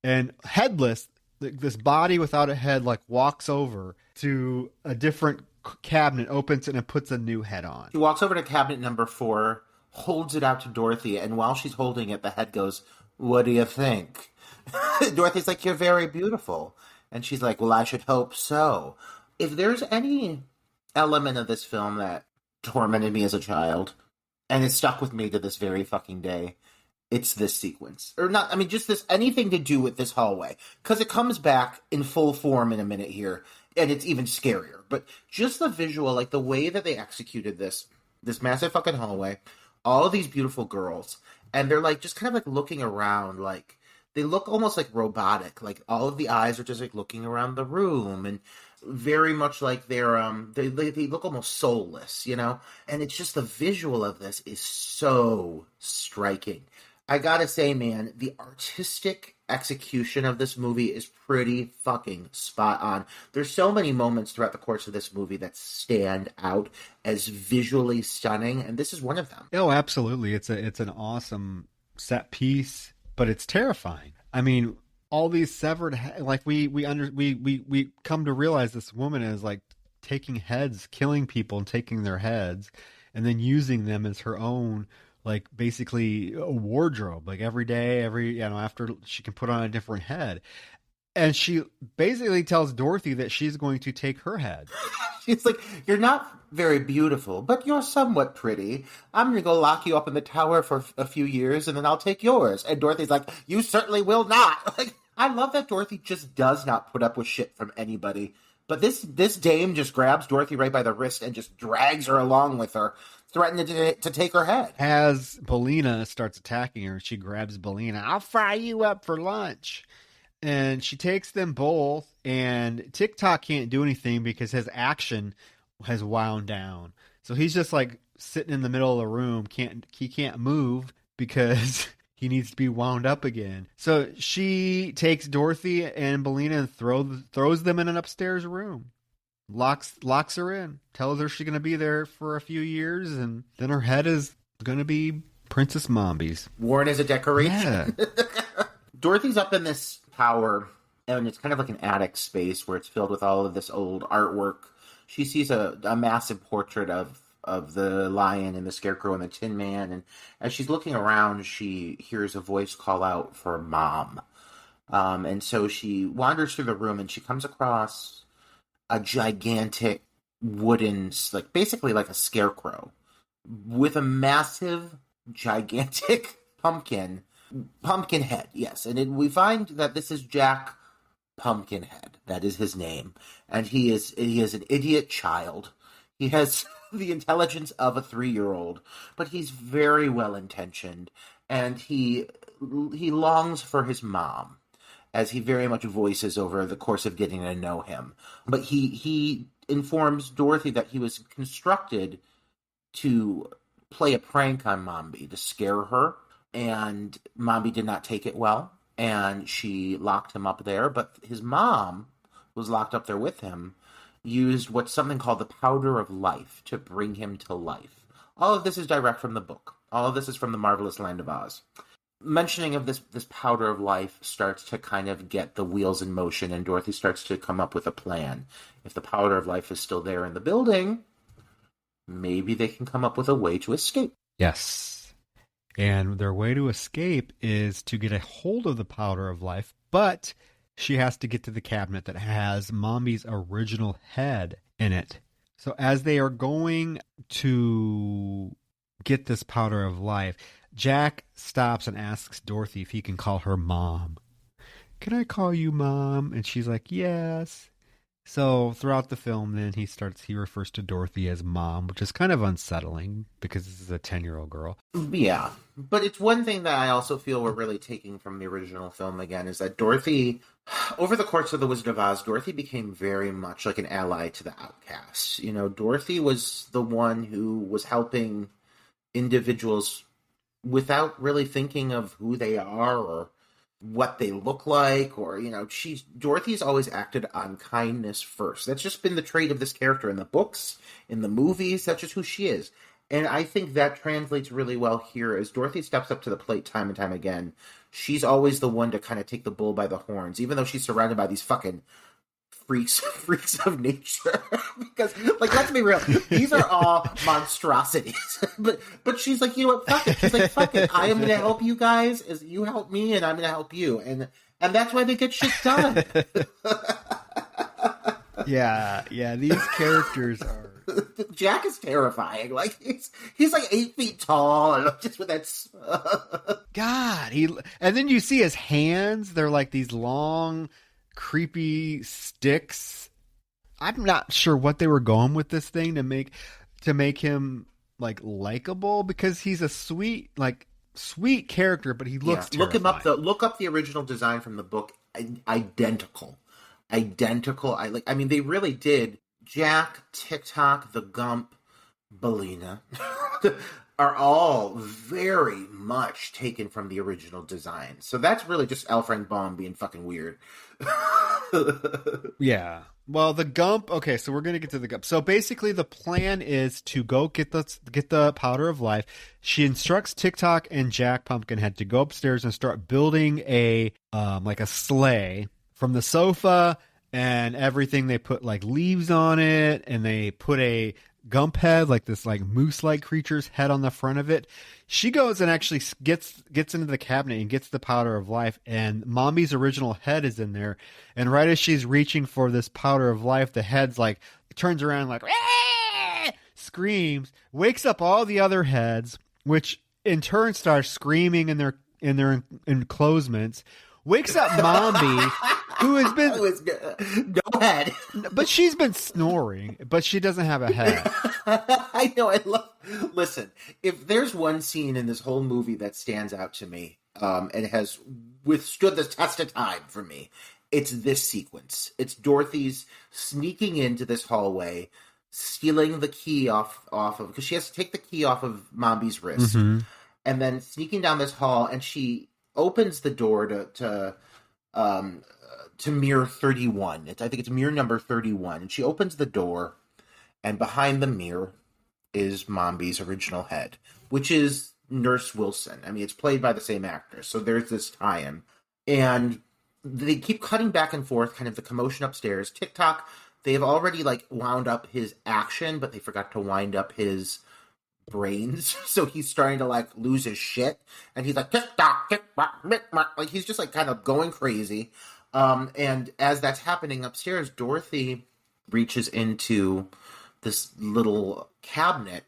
and headless, this body without a head, like walks over to a different cabinet, opens it, and puts a new head on. She walks over to cabinet number 4, holds it out to Dorothy, and while she's holding it, the head goes, "What do you think?" Dorothy's like, "You're very beautiful." And she's like, "Well, I should hope so." If there's any element of this film that tormented me as a child, and it stuck with me to this very fucking day. It's this sequence. Or not, I mean, just this, anything to do with this hallway. Because it comes back in full form in a minute here, and it's even scarier. But just the visual, like the way that they executed this massive fucking hallway, all of these beautiful girls, and they're like, just kind of like looking around, like, they look almost like robotic. Like, all of the eyes are just like looking around the room, and very much like they're, they look almost soulless, you know? And it's just the visual of this is so striking. I gotta say, man, the artistic execution of this movie is pretty fucking spot on. There's so many moments throughout the course of this movie that stand out as visually stunning, and this is one of them. Oh, absolutely. It's an awesome set piece, but it's terrifying. I mean, all these severed like we come to realize this woman is like taking heads, killing people and taking their heads and then using them as her own, like basically a wardrobe, like every day, after she can put on a different head. And she basically tells Dorothy that she's going to take her head. She's like, you're not very beautiful, but you're somewhat pretty. I'm going to go lock you up in the tower for a few years, and then I'll take yours. And Dorothy's like, you certainly will not. Like, I love that Dorothy just does not put up with shit from anybody. But this dame just grabs Dorothy right by the wrist and just drags her along with her, threatening to take her head. As Belina starts attacking her, she grabs Belina. I'll fry you up for lunch. And she takes them both, and TikTok can't do anything because his action has wound down. So he's just like sitting in the middle of the room. He can't move because he needs to be wound up again. So she takes Dorothy and Belina and throws them in an upstairs room. Locks her in. Tells her she's going to be there for a few years, and then her head is going to be Princess Mombi's. Worn as a decoration. Yeah. Dorothy's up in this tower, and it's kind of like an attic space where it's filled with all of this old artwork. She sees a massive portrait of the lion and the scarecrow and the Tin Man, and as she's looking around, she hears a voice call out for Mom. And so she wanders through the room, and she comes across a gigantic wooden, like basically like a scarecrow, with a massive, gigantic pumpkin head, yes. And we find that this is Jack Pumpkinhead. That is his name. And he is an idiot child. He has the intelligence of a 3-year-old, but he's very well intentioned, and he longs for his mom, as he very much voices over the course of getting to know him. But he informs Dorothy that he was constructed to play a prank on Mombi, to scare her, and Mombi did not take it well, and she locked him up there. But his mom was locked up there with him, used what's something called the powder of life to bring him to life. All of this is direct from the book. All of this is from the Marvelous Land of Oz. Mentioning of this powder of life starts to kind of get the wheels in motion, and Dorothy starts to come up with a plan. If the powder of life is still there in the building, maybe they can come up with a way to escape. Yes. And their way to escape is to get a hold of the powder of life, but she has to get to the cabinet that has Mombi's original head in it. So as they are going to get this powder of life, Jack stops and asks Dorothy if he can call her Mom. Can I call you Mom? And she's like, yes. So throughout the film, then he refers to Dorothy as Mom, which is kind of unsettling because this is a 10-year-old girl. Yeah, but it's one thing that I also feel we're really taking from the original film again, is that Dorothy, over the course of The Wizard of Oz, Dorothy became very much like an ally to the outcasts. You know, Dorothy was the one who was helping individuals without really thinking of who they are or what they look like, or, you know, Dorothy's always acted on kindness first. That's just been the trait of this character in the books, in the movies. That's just who she is. And I think that translates really well here as Dorothy steps up to the plate time and time again. She's always the one to kind of take the bull by the horns, even though she's surrounded by these fucking freaks of nature. Because, like, let's be real, these are all monstrosities. but she's like, you know what, fuck it. She's like, fuck it, I am going to help you guys as you help me, and I'm going to help you. And that's why they get shit done. Yeah, these characters are Jack is terrifying. Like he's like 8 feet tall, and just with that. God, and then you see his hands. They're like these long, creepy sticks. I'm not sure what they were going with this thing to make him like likable, because he's a sweet character, but he looks terrifying. Look up the original design from the book. Identical. I mean, they really did. Jack, TikTok, the Gump, Belina are all very much taken from the original design. So that's really just L. Frank Baum being fucking weird. Yeah. Well, the Gump. Okay, so we're gonna get to the Gump. So basically, the plan is to go get the powder of life. She instructs TikTok and Jack Pumpkinhead to go upstairs and start building a sleigh from the sofa and everything. They put like leaves on it, and they put a Gump head, like this like moose-like creature's head on the front of it. She goes and actually gets into the cabinet and gets the powder of life, and Mommy's original head is in there. And right as she's reaching for this powder of life, the head's like turns around like screams, wakes up all the other heads, which in turn starts screaming in their enclosements. Wakes up Mommy, who has been no head, but she's been snoring, but she doesn't have a head. I know. Listen, if there's one scene in this whole movie that stands out to me, and has withstood the test of time for me, it's this sequence. It's Dorothy's sneaking into this hallway, stealing the key off of, because she has to take the key off of Mombi's wrist, and then sneaking down this hall, and she opens the door to mirror 31. I think it's mirror number 31. And she opens the door, and behind the mirror is Mombi's original head, which is Nurse Wilson. I mean, it's played by the same actress, so there's this tie-in. And they keep cutting back and forth, kind of the commotion upstairs. TikTok, they have already like wound up his action, but they forgot to wind up his brains, so he's starting to like lose his shit, and he's like tick-tock, tick-tock, tick-tock, like he's just like kind of going crazy. And as that's happening upstairs, Dorothy reaches into this little cabinet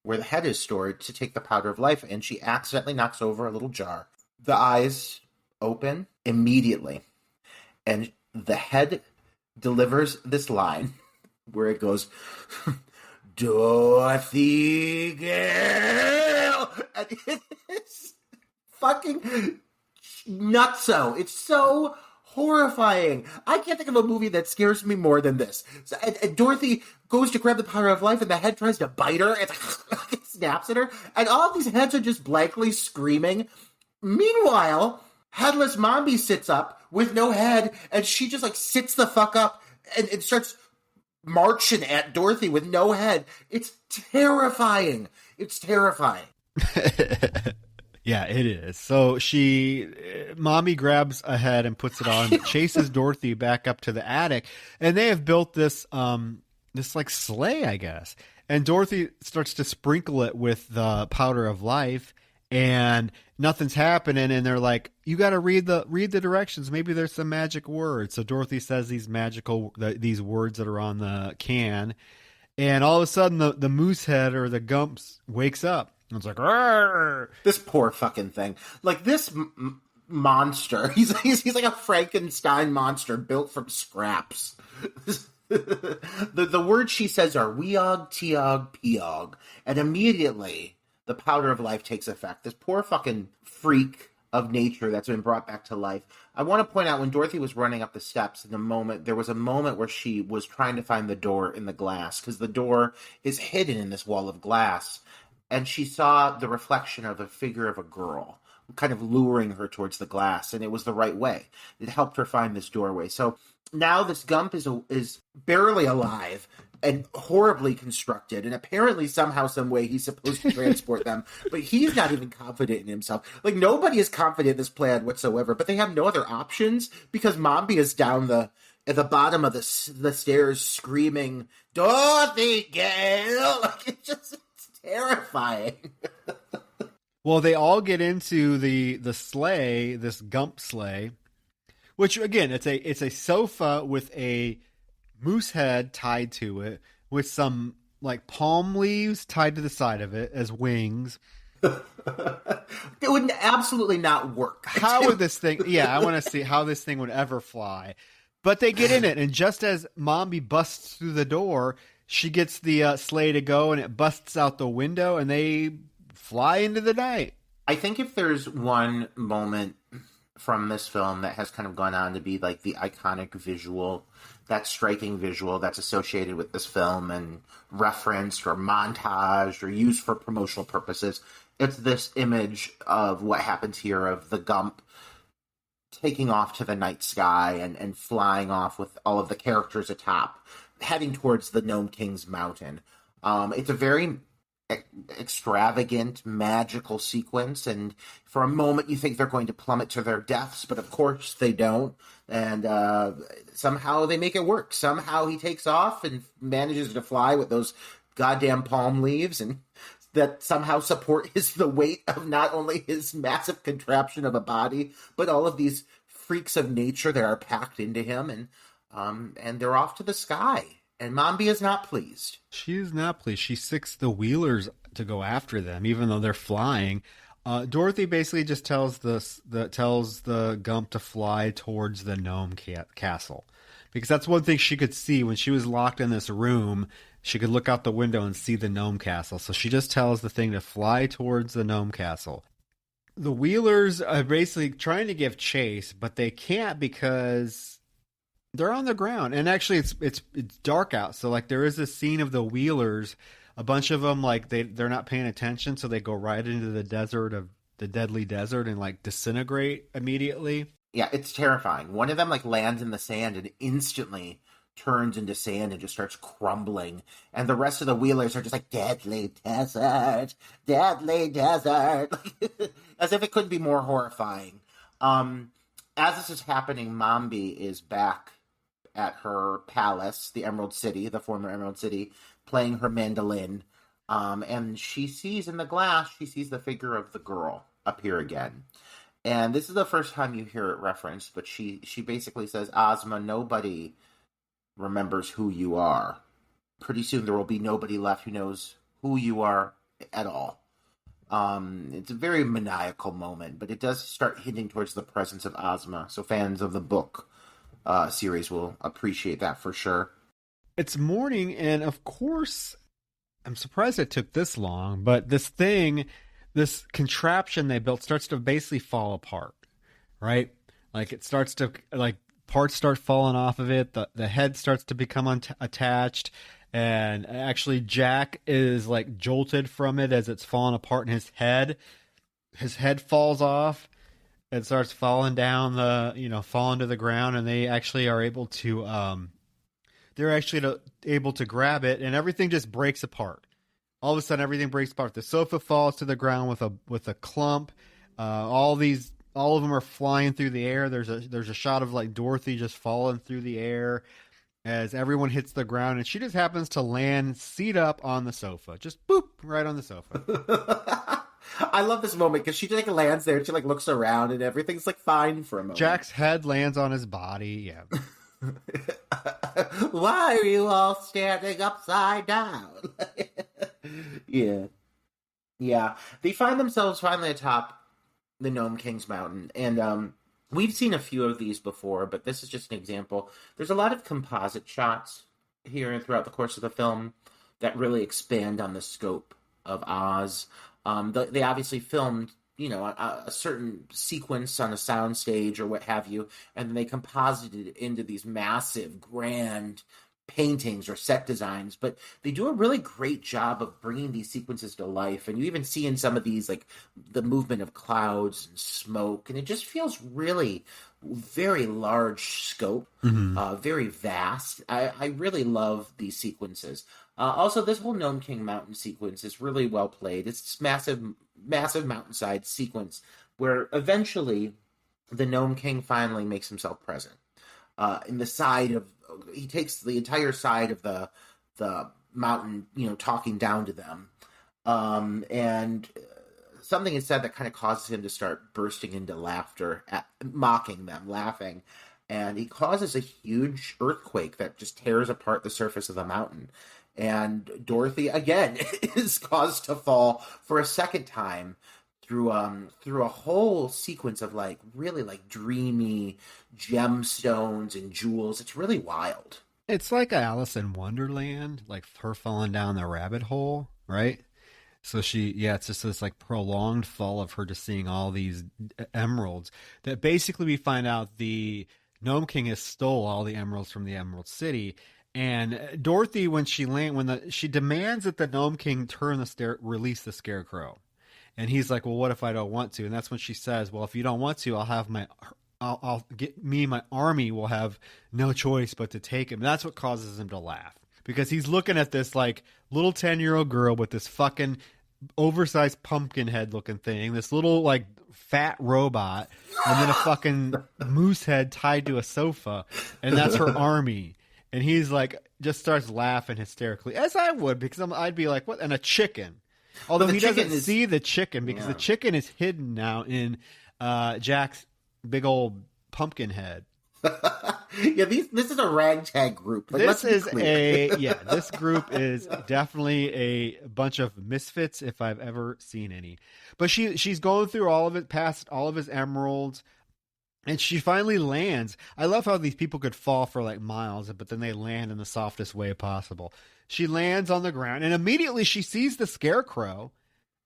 where the head is stored to take the powder of life, and she accidentally knocks over a little jar. The eyes open immediately, and the head delivers this line where it goes, Dorothy Gale! And it's fucking nutso. It's so horrifying. I can't think of a movie that scares me more than this. So, and Dorothy goes to grab the powder of life, and the head tries to bite her, and it snaps at her, and all of these heads are just blankly screaming. Meanwhile, Headless Mombi sits up with no head, and she just like sits the fuck up and starts marching at Dorothy with no head. It's terrifying. It's terrifying. Yeah, it is. So Mommy grabs a head and puts it on, chases Dorothy back up to the attic, and they have built this like sleigh, I guess. And Dorothy starts to sprinkle it with the powder of life, and nothing's happening. And they're like, "You got to read the directions. Maybe there's some magic words." So Dorothy says these words that are on the can, and all of a sudden the moose head or the Gumps wakes up. And it's like, "Arr!" This poor fucking thing. Like this monster. He's like a Frankenstein monster built from scraps. The words she says are weog, teog, peog, and immediately the powder of life takes effect. This poor fucking freak of nature that's been brought back to life. I want to point out, when Dorothy was running up the steps, there was a moment where she was trying to find the door in the glass, because the door is hidden in this wall of glass, and she saw the reflection of the figure of a girl kind of luring her towards the glass, and it was the right way. It helped her find this doorway. So now this Gump is barely alive and horribly constructed, and apparently somehow, some way, he's supposed to transport them, but he's not even confident in himself. Like, nobody is confident in this plan whatsoever, but they have no other options, because Mombi is down at the bottom of the stairs screaming, Dorothy Gale! Like, it's terrifying. Well, they all get into the sleigh, this Gump sleigh, which again, it's a sofa with a moose head tied to it, with some like palm leaves tied to the side of it as wings. It would absolutely not work. How would this thing? Yeah, I want to see how this thing would ever fly. But they get in it, and just as Mombi busts through the door, she gets the sleigh to go, and it busts out the window, and they fly into the night. I think if there's one moment from this film that has kind of gone on to be like the iconic visual, that striking visual that's associated with this film and referenced or montaged or used for promotional purposes, it's this image of what happens here of the Gump taking off to the night sky and flying off with all of the characters atop, heading towards the Gnome King's mountain. It's a very extravagant, magical sequence, and for a moment you think they're going to plummet to their deaths, but of course they don't, and somehow they make it work. Somehow he takes off and manages to fly with those goddamn palm leaves, and that somehow support the weight of not only his massive contraption of a body, but all of these freaks of nature that are packed into him, and they're off to the sky. And Mombi is not pleased. She is not pleased. She sicks the Wheelers to go after them, even though they're flying. Dorothy basically just tells the Gump to fly towards the gnome castle, because that's one thing she could see when she was locked in this room. She could look out the window and see the gnome castle. So she just tells the thing to fly towards the gnome castle. The Wheelers are basically trying to give chase, but they can't because they're on the ground, and actually it's dark out. So like there is a scene of the Wheelers, a bunch of them like they're not paying attention, so they go right into the desert of the deadly desert and like disintegrate immediately. Yeah, it's terrifying. One of them like lands in the sand and instantly turns into sand and just starts crumbling, and the rest of the Wheelers are just like deadly desert, as if it couldn't be more horrifying. As this is happening, Mombi is back at her palace, the Emerald City, the former Emerald City, playing her mandolin. And she sees in the glass, she sees the figure of the girl appear again. And this is the first time you hear it referenced, but she basically says, Ozma, nobody remembers who you are. Pretty soon there will be nobody left who knows who you are at all. It's a very maniacal moment, but it does start hinting towards the presence of Ozma. So fans of the book series will appreciate that for sure. It's morning, and of course, I'm surprised it took this long, but this contraption they built starts to basically fall apart, right? Like it starts to, like parts start falling off of it. The head starts to become attached. And actually, Jack is like jolted from it as it's falling apart in his head. His head falls off and starts falling down falling to the ground. And they actually are able to, able to grab it, and everything just breaks apart. All of a sudden, everything breaks apart. The sofa falls to the ground with a clump. All of them are flying through the air. There's a shot of like Dorothy just falling through the air as everyone hits the ground, and she just happens to land seat up on the sofa. Just boop, right on the sofa. I love this moment because she like lands there and she like looks around and everything's like fine for a moment. Jack's head lands on his body, yeah. Why are you all standing upside down? Yeah. They find themselves finally atop the Gnome King's mountain, and we've seen a few of these before, but this is just an example. There's a lot of composite shots here and throughout the course of the film that really expand on the scope of Oz. They obviously filmed, a certain sequence on a soundstage or what have you, and then they composited it into these massive, grand paintings or set designs, but they do a really great job of bringing these sequences to life. And you even see in some of these like the movement of clouds and smoke, and it just feels really very large scope, very vast. I really love these sequences. Also, this whole Gnome King mountain sequence is really well played. It's this massive mountainside sequence where eventually the Gnome King finally makes himself present. He takes the entire side of the mountain, talking down to them. And something is said that kind of causes him to start bursting into laughter, mocking them, laughing. And he causes a huge earthquake that just tears apart the surface of the mountain. And Dorothy, again, is caused to fall for a second time through a whole sequence of like really like dreamy gemstones and jewels. It's really wild. It's like Alice in Wonderland, like her falling down the rabbit hole, right? So it's just this like prolonged fall of her just seeing all these emeralds that basically we find out the Gnome King has stole all the emeralds from the Emerald City. And Dorothy, when she demands that the Gnome King release the Scarecrow. And he's like, well, what if I don't want to? And that's when she says, well, if you don't want to, I'll get me and my army will have no choice but to take him. And that's what causes him to laugh, because he's looking at this like little 10-year-old girl with this fucking oversized pumpkin head looking thing, this little like fat robot, and then a fucking moose head tied to a sofa. And that's her army. And he's like, just starts laughing hysterically, as I would, because I'd be like, what? And a chicken. Although he doesn't see the chicken, because the chicken is hidden now in Jack's big old pumpkin head. This is a ragtag group. Like, this group is definitely a bunch of misfits if I've ever seen any. But she's going through all of it, past all of his emeralds, and she finally lands. I love how these people could fall for like miles, but then they land in the softest way possible. She lands on the ground, and immediately she sees the Scarecrow,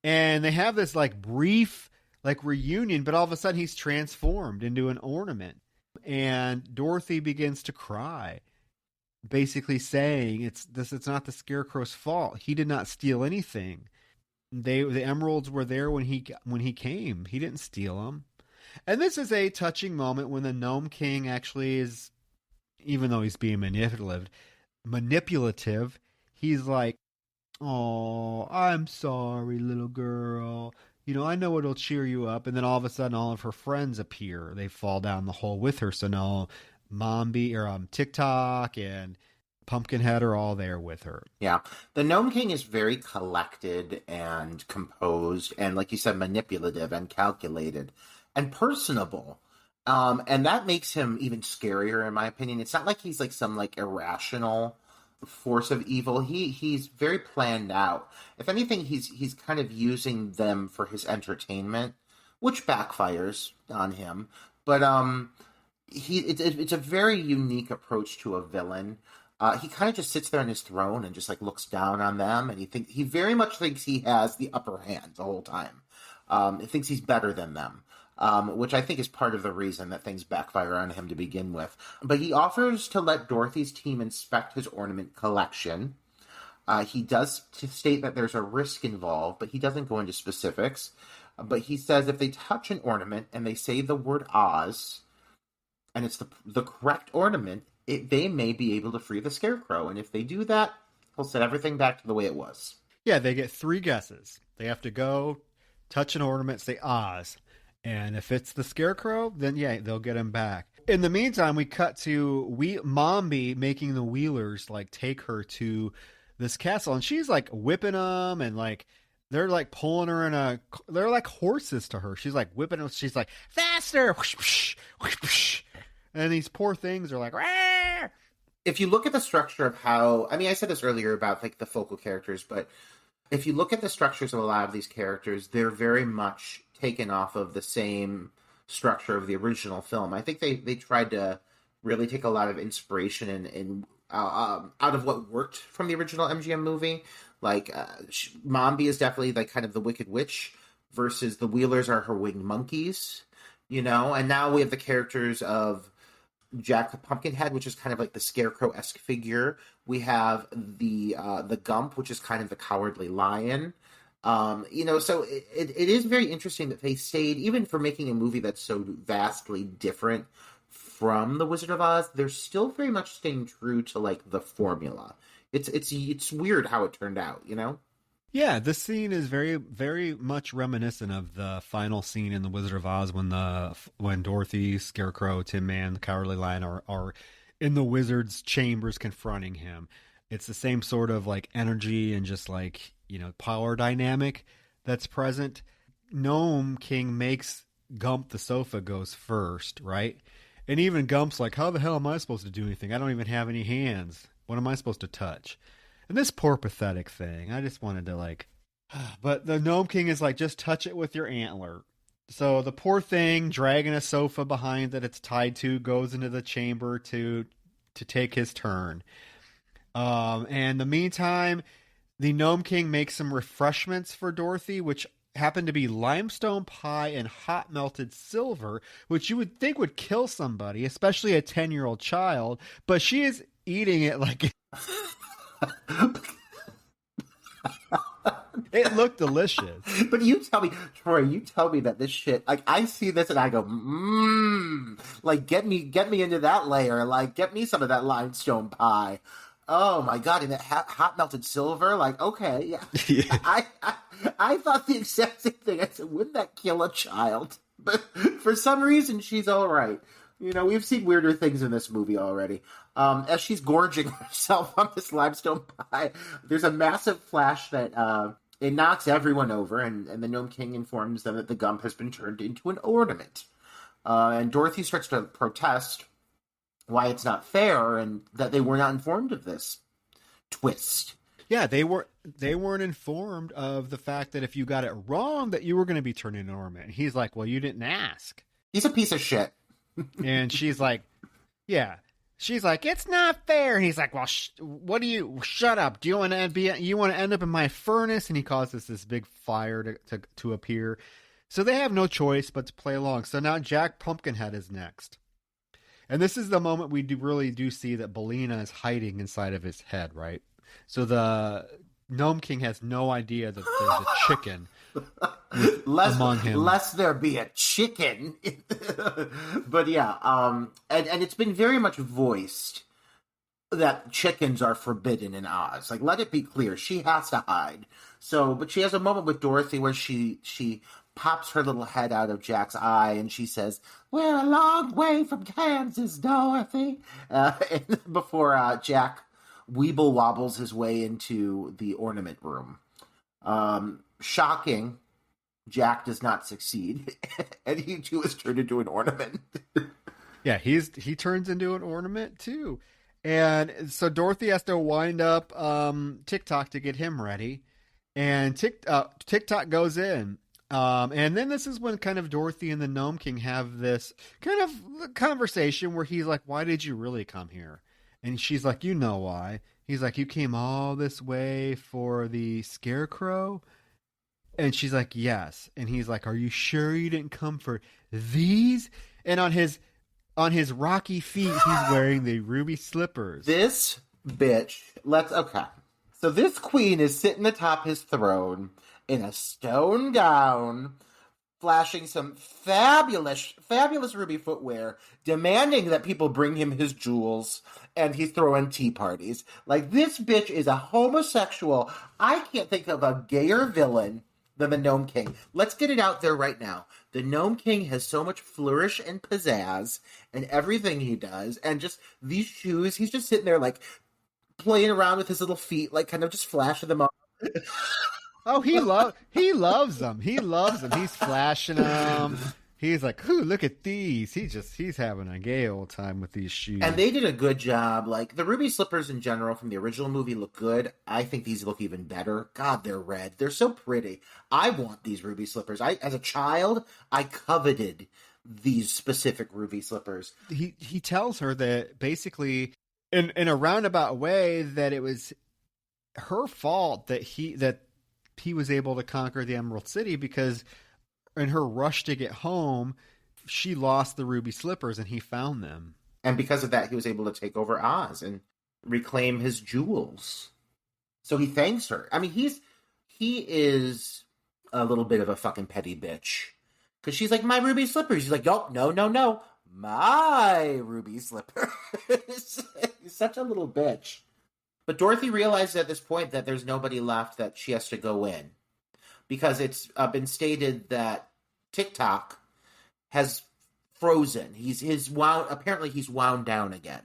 and they have this like brief like reunion, but all of a sudden he's transformed into an ornament. And Dorothy begins to cry, basically saying it's not the Scarecrow's fault. He did not steal anything. The emeralds were there when he came. He didn't steal them. And this is a touching moment when the Gnome King actually is, even though he's being manipulative, he's like, "Oh, I'm sorry, little girl. I know it'll cheer you up." And then all of a sudden, all of her friends appear. They fall down the hole with her. So now Mombi or TikTok and Pumpkinhead are all there with her. Yeah. The Gnome King is very collected and composed and, like you said, manipulative and calculated and personable. And that makes him even scarier, in my opinion. It's not like he's like some like irrational force of evil. He's very planned out. If anything, he's kind of using them for his entertainment, which backfires on him. But it's a very unique approach to a villain. He kind of just sits there on his throne and just like looks down on them, and he very much thinks he has the upper hand the whole time. He thinks he's better than them. Which I think is part of the reason that things backfire on him to begin with. But he offers to let Dorothy's team inspect his ornament collection. He does state that there's a risk involved, but he doesn't go into specifics. But he says if they touch an ornament and they say the word Oz, and it's the correct ornament, they may be able to free the Scarecrow. And if they do that, he'll set everything back to the way it was. Yeah, they get 3 guesses. They have to go, touch an ornament, say Oz. And if it's the Scarecrow, then yeah, they'll get him back. In the meantime, we cut to Mombi making the Wheelers like take her to this castle, and she's like whipping them, and like they're like pulling her they're like horses to her. She's like whipping them. She's like faster, and these poor things are like. Rawr! If you look at the structure of I said this earlier about like the focal characters, but if you look at the structures of a lot of these characters, they're very much taken off of the same structure of the original film. I think they tried to really take a lot of inspiration in out of what worked from the original MGM movie. Like Mombi is definitely like kind of the Wicked Witch versus the Wheelers are her winged monkeys, and now we have the characters of Jack the Pumpkinhead, which is kind of like the Scarecrow-esque figure. We have the Gump, which is kind of the Cowardly Lion. So it is very interesting that they stayed, even for making a movie that's so vastly different from The Wizard of Oz, they're still very much staying true to like the formula. It's weird how it turned out, Yeah, this scene is very, very much reminiscent of the final scene in The Wizard of Oz when Dorothy, Scarecrow, Tin Man, the Cowardly Lion are in the wizard's chambers confronting him. It's the same sort of like energy and just like, power dynamic that's present. Gnome King makes Gump the sofa goes first, right? And even Gump's like, how the hell am I supposed to do anything? I don't even have any hands. What am I supposed to touch? And this poor pathetic thing, I just wanted to but the Gnome King is like, just touch it with your antler. So the poor thing, dragging a sofa behind that it's tied to, goes into the chamber to take his turn. And in the meantime, the Gnome King makes some refreshments for Dorothy, which happen to be limestone pie and hot melted silver, which you would think would kill somebody, especially a 10-year-old child, but she is eating it like it looked delicious. But you tell me, Troy, that this shit, like, I see this and I go, like, get me into that layer, like, get me some of that limestone pie. Oh my God, and that hot melted silver, like, okay, yeah. Yeah. I thought the exact same thing. I said, wouldn't that kill a child? But for some reason, she's all right. You know, we've seen weirder things in this movie already. As she's gorging herself on this limestone pie, there's a massive flash that it knocks everyone over, and the Gnome King informs them that the gum has been turned into an ornament. And Dorothy starts to protest why it's not fair and that they were not informed of this twist. Yeah, they weren't informed of the fact that if you got it wrong, that you were going to be turned into an ornament. And he's like, well, you didn't ask. He's a piece of shit. And she's like, yeah. She's like, it's not fair. And he's like, well, shut up. Do you want to end up in my furnace? And he causes this big fire to appear. So they have no choice but to play along. So now Jack Pumpkinhead is next. And this is the moment we really do see that Bellina is hiding inside of his head, right? So the Gnome King has no idea that there's a chicken among him. Lest there be a chicken. But yeah, and it's been very much voiced that chickens are forbidden in Oz. Like, let it be clear, she has to hide. So, but she has a moment with Dorothy where she pops her little head out of Jack's eye and she says, "We're a long way from Kansas, Dorothy." And before Jack weeble wobbles his way into the ornament room. Shocking, Jack does not succeed, and he too is turned into an ornament. Yeah, he turns into an ornament too. And so Dorothy has to wind up TikTok to get him ready. And TikTok goes in. And then this is when kind of Dorothy and the Gnome King have this kind of conversation where he's like, "Why did you really come here?" And she's like, "You know why." He's like, "You came all this way for the scarecrow?" And she's like, "Yes." And he's like, "Are you sure you didn't come for these?" And on his rocky feet, he's wearing the ruby slippers. This bitch, okay. So this queen is sitting atop his throne in a stone gown, flashing some fabulous ruby footwear, demanding that people bring him his jewels, and he's throwing tea parties. Like, this bitch is a homosexual. I can't think of a gayer villain than the Gnome King. Let's get it out there right now. The Gnome King has so much flourish and pizzazz in everything he does, and just these shoes, he's just sitting there, like, playing around with his little feet, like, kind of just flashing them up. Oh, he loves them. He loves them. He's flashing them. He's like, "Ooh, look at these." He's having a gay old time with these shoes. And they did a good job. Like, the ruby slippers in general from the original movie look good. I think these look even better. God, they're red. They're so pretty. I want these ruby slippers. As a child, I coveted these specific ruby slippers. He tells her that basically, in a roundabout way, that it was her fault that he was able to conquer the Emerald City, because in her rush to get home, she lost the ruby slippers and he found them. And because of that, he was able to take over Oz and reclaim his jewels. So he thanks her. I mean, he is a little bit of a fucking petty bitch. Because she's like, "My ruby slippers." He's like, "Oh, no. My ruby slippers." He's such a little bitch. But Dorothy realizes at this point that there's nobody left, that she has to go in. Because it's been stated that TikTok has frozen. Apparently he's wound down again.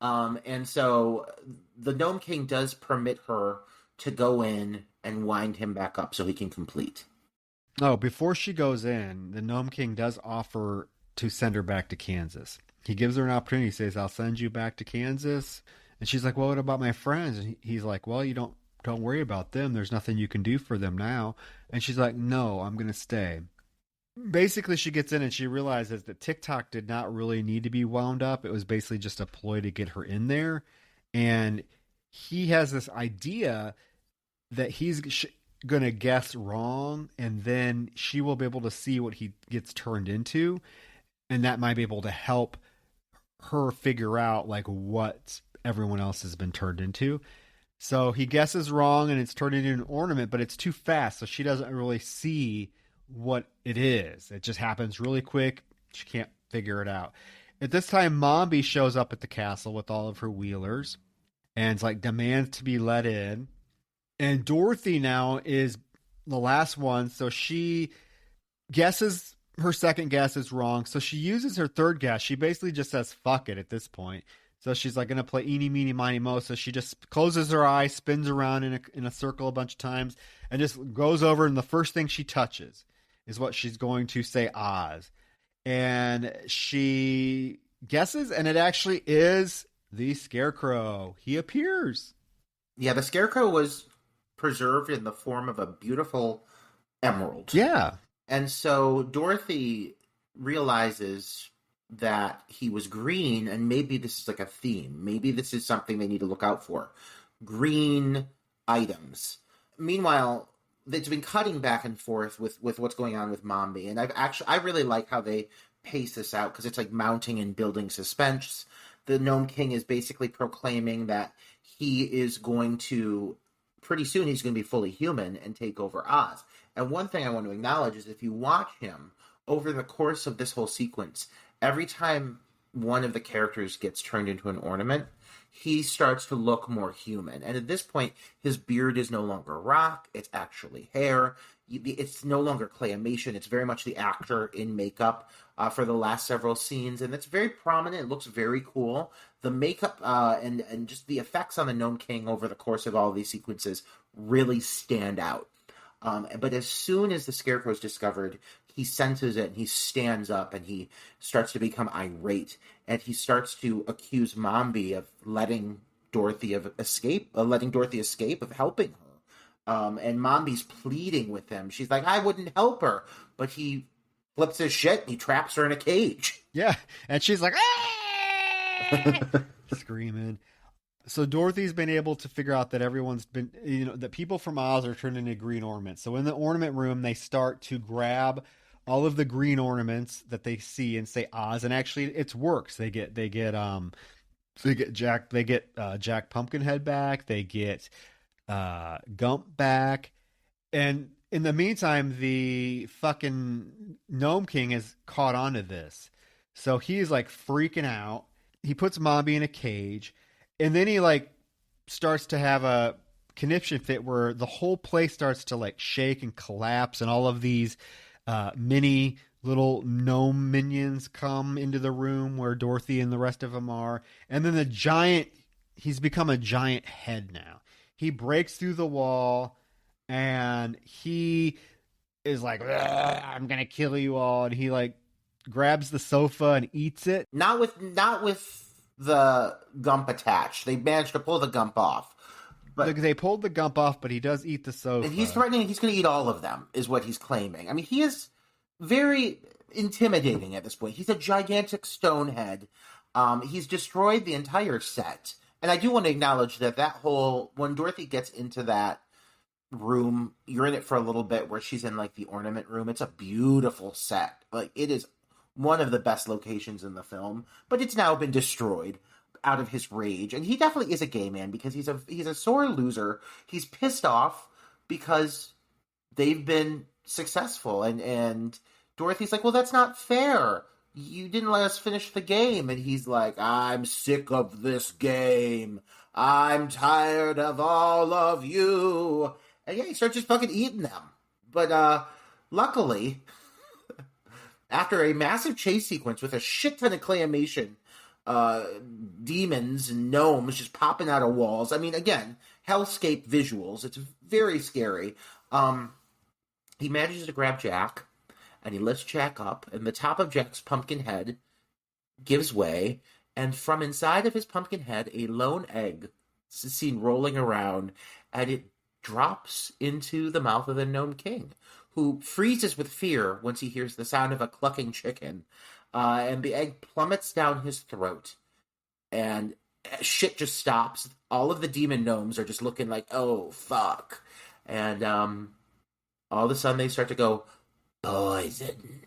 And so the Gnome King does permit her to go in and wind him back up so he can complete. Oh, before she goes in, the Gnome King does offer to send her back to Kansas. He gives her an opportunity. He says, "I'll send you back to Kansas." And she's like, well, what about my friends? And he's like, well, you don't worry about them. There's nothing you can do for them now. And she's like, no, I'm going to stay. Basically, she gets in and she realizes that TikTok did not really need to be wound up. It was basically just a ploy to get her in there. And he has this idea that he's going to guess wrong, and then she will be able to see what he gets turned into. And that might be able to help her figure out like what everyone else has been turned into. So he guesses wrong and it's turned into an ornament, but it's too fast. So she doesn't really see what it is. It just happens really quick. She can't figure it out. At this time, Mombi shows up at the castle with all of her wheelers and like demands to be let in. And Dorothy now is the last one. So she guesses her second guess is wrong. So she uses her third guess. She basically just says, fuck it at this point. So she's like going to play eeny, meeny, miny, mo. So she just closes her eyes, spins around in a circle a bunch of times, and just goes over. And the first thing she touches is what she's going to say, Oz. And she guesses, and it actually is the Scarecrow. He appears. Yeah, the Scarecrow was preserved in the form of a beautiful emerald. Yeah. And so Dorothy realizes that he was green, and maybe this is like a theme. Maybe this is something they need to look out for. Green items. Meanwhile, it's been cutting back and forth with what's going on with Mombi, and I really like how they pace this out, because it's like mounting and building suspense. The Gnome King is basically proclaiming that he is going to, pretty soon he's going to be fully human and take over Oz. And one thing I want to acknowledge is if you watch him over the course of this whole sequence, every time one of the characters gets turned into an ornament, he starts to look more human. And at this point, his beard is no longer rock. It's actually hair. It's no longer claymation. It's very much the actor in makeup for the last several scenes. And it's very prominent. It looks very cool. The makeup and just the effects on the Gnome King over the course of all of these sequences really stand out. But as soon as the Scarecrow is discovered, he senses it and he stands up and he starts to become irate, and he starts to accuse Mombi of letting Dorothy escape, of helping her. And Mombi's pleading with him. She's like, I wouldn't help her. But he flips his shit and he traps her in a cage. Yeah. And she's like, ah! Screaming. So Dorothy's been able to figure out that everyone's been, that people from Oz are turned into green ornaments. So in the ornament room, they start to grab all of the green ornaments that they see and say Oz, and actually it works. They get Jack Pumpkinhead back. They get Gump back, and in the meantime, the fucking Gnome King has caught on to this, so he's like freaking out. He puts Mombi in a cage. And then he like starts to have a conniption fit where the whole place starts to like shake and collapse, and all of these mini little gnome minions come into the room where Dorothy and the rest of them are. And then he's become a giant head now. He breaks through the wall and he is like, I'm going to kill you all. And he like grabs the sofa and eats it. Not with the Gump attached. They managed to pull the Gump off. But they pulled the Gump off, but he does eat the sofa. And he's threatening he's going to eat all of them, is what he's claiming. I mean, he is very intimidating at this point. He's a gigantic stone head. He's destroyed the entire set. And I do want to acknowledge that when Dorothy gets into that room, you're in it for a little bit, where she's in like the ornament room. It's a beautiful set. Like, it is one of the best locations in the film, but it's now been destroyed out of his rage. And he definitely is a gay man, because he's a sore loser. He's pissed off because they've been successful, and Dorothy's like, well, that's not fair. You didn't let us finish the game. And he's like, I'm sick of this game. I'm tired of all of you. And yeah, he starts just fucking eating them. But luckily, after a massive chase sequence with a shit ton of claymation, demons and gnomes just popping out of walls. I mean, again, hellscape visuals. It's very scary. He manages to grab Jack, and he lifts Jack up, and the top of Jack's pumpkin head gives way, and from inside of his pumpkin head, a lone egg is seen rolling around, and it drops into the mouth of the Gnome King, who freezes with fear once he hears the sound of a clucking chicken, and the egg plummets down his throat, and shit just stops. All of the demon gnomes are just looking like, oh, fuck. And all of a sudden they start to go, poison,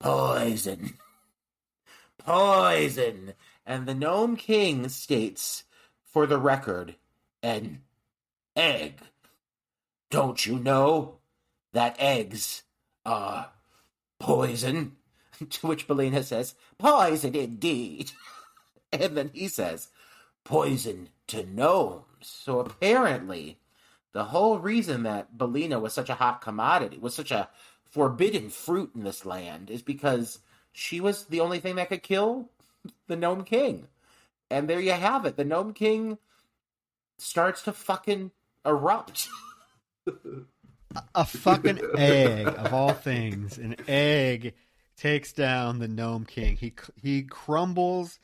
poison, poison. And the Gnome King states, for the record, an egg. Don't you know that eggs are poison? To which Belina says, poison indeed. And then he says, poison to gnomes. So apparently, the whole reason that Belina was such a hot commodity, was such a forbidden fruit in this land, is because she was the only thing that could kill the Gnome King. And there you have it. The Gnome King starts to fucking erupt. A fucking egg, of all things. An egg takes down the Gnome King. He crumbles.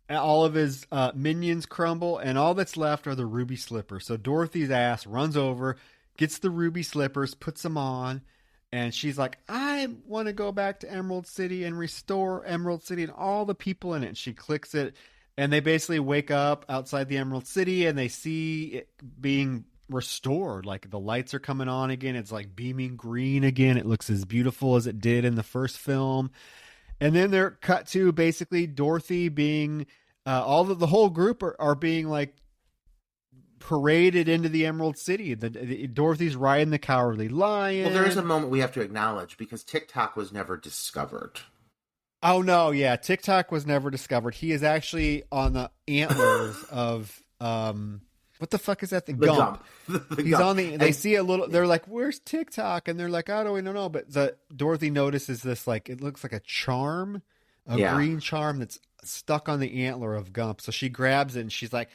All of his minions crumble, and all that's left are the ruby slippers. So Dorothy's ass runs over, gets the ruby slippers, puts them on, and she's like, I want to go back to Emerald City and restore Emerald City and all the people in it. And she clicks it, and they basically wake up outside the Emerald City, and they see it being restored. Like, the lights are coming on again. It's like beaming green again. It looks as beautiful as it did in the first film. And then they're cut to basically Dorothy being, the whole group are being like paraded into the Emerald City. Dorothy's riding the Cowardly Lion. Well, there is a moment we have to acknowledge, because TikTok was never discovered. Oh no, yeah, TikTok was never discovered. He is actually on the antlers of what the fuck is that thing? Gump. He's on the. They see a little. They're like, "Where's TikTok?" And they're like, "I don't know." But Dorothy notices this. Like, it looks like a charm, green charm that's stuck on the antler of Gump. So she grabs it and she's like,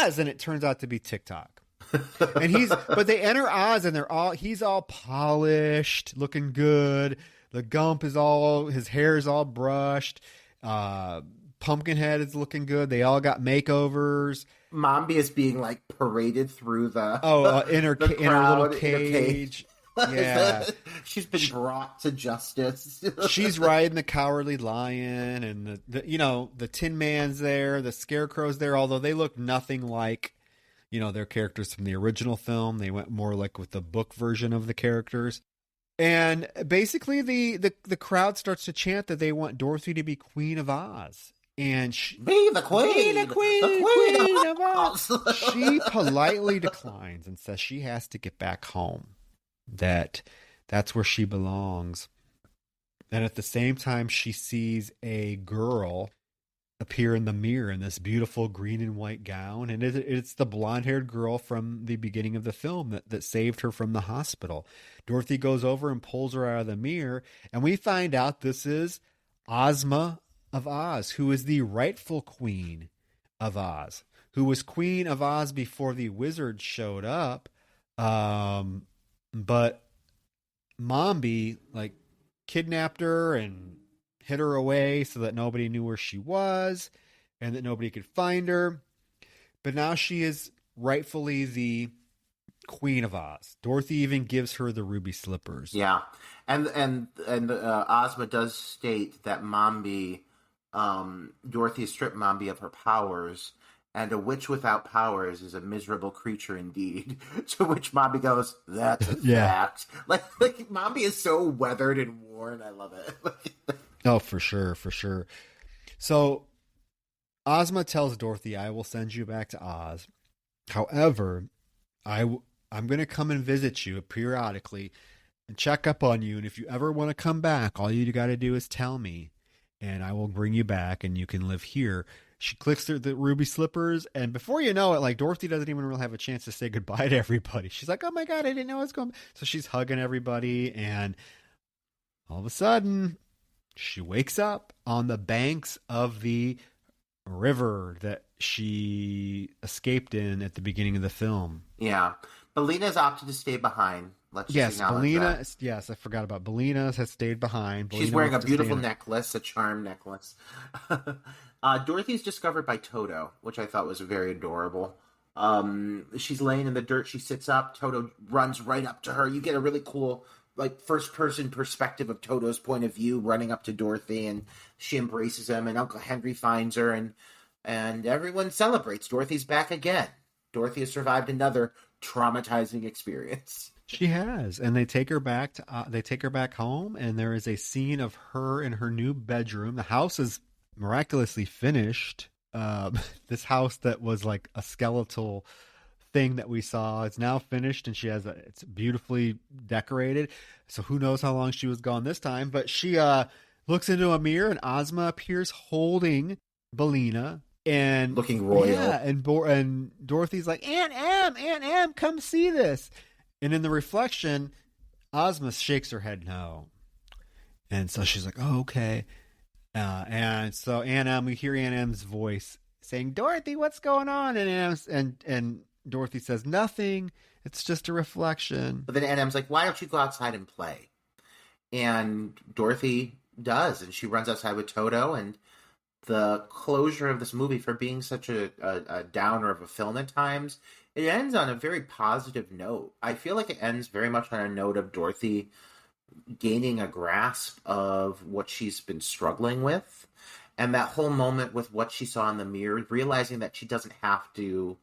"Oz!" And it turns out to be TikTok. And but they enter Oz and he's all polished, looking good. The Gump is his hair is all brushed. Pumpkinhead is looking good. They all got makeovers. Mombi is being like paraded through the in her little cage. Yeah, she's been brought to justice. She's riding the Cowardly Lion, and the Tin Man's there, the Scarecrow's there. Although they look nothing like their characters from the original film. They went more like with the book version of the characters. And basically, the crowd starts to chant that they want Dorothy to be Queen of Oz. And be the queen, the queen of Oz. She politely declines and says she has to get back home. That's where she belongs. And at the same time, she sees a girl appear in the mirror in this beautiful green and white gown. And it's the blonde-haired girl from the beginning of the film that saved her from the hospital. Dorothy goes over and pulls her out of the mirror. And we find out this is Ozma of Oz, who is the rightful queen of Oz, who was Queen of Oz before the wizards showed up. But Mombi kidnapped her and hid her away so that nobody knew where she was and that nobody could find her. But now she is rightfully the Queen of Oz. Dorothy even gives her the ruby slippers. Yeah. And Ozma does state that Dorothy stripped Mombi of her powers, and a witch without powers is a miserable creature indeed. To which Mombi goes, that's a fact. Like Mombi is so weathered and worn. I love it. Oh, for sure, for sure. So Ozma tells Dorothy, I will send you back to Oz. However, I'm going to come and visit you periodically and check up on you. And if you ever want to come back, all you got to do is tell me, and I will bring you back and you can live here. She clicks through the ruby slippers, and before you know it, Dorothy doesn't even really have a chance to say goodbye to everybody. She's like, oh my God, I didn't know what's going on. So she's hugging everybody, and all of a sudden, she wakes up on the banks of the river that she escaped in at the beginning of the film. Yeah. Belina's opted to stay behind. Yes, Belina. Yes, I forgot about Belina has stayed behind. She's wearing a beautiful necklace, a charm necklace. Dorothy's discovered by Toto, which I thought was very adorable. She's laying in the dirt. She sits up. Toto runs right up to her. You get a really cool, like, first-person perspective of Toto's point of view, running up to Dorothy, and she embraces him. And Uncle Henry finds her, and everyone celebrates. Dorothy's back again. Dorothy has survived another traumatizing experience. She has, and they take her back home, and there is a scene of her in her new bedroom. The house is miraculously finished. This house that was like a skeletal thing that we saw, it's now finished, and it's beautifully decorated. So who knows how long she was gone this time? But she looks into a mirror, and Ozma appears holding Bellina. And looking royal. Yeah, and Dorothy's like, Aunt Em, come see this. And in the reflection, Ozma shakes her head no. And so she's like, oh, okay. And so we hear Aunt Em's voice saying, Dorothy, what's going on? And Dorothy says, nothing. It's just a reflection. But then Aunt Em's like, why don't you go outside and play? And Dorothy does. And she runs outside with Toto. And the closure of this movie, for being such a downer of a film at times, it ends on a very positive note. I feel like it ends very much on a note of Dorothy gaining a grasp of what she's been struggling with. And that whole moment with what she saw in the mirror, realizing that she doesn't have to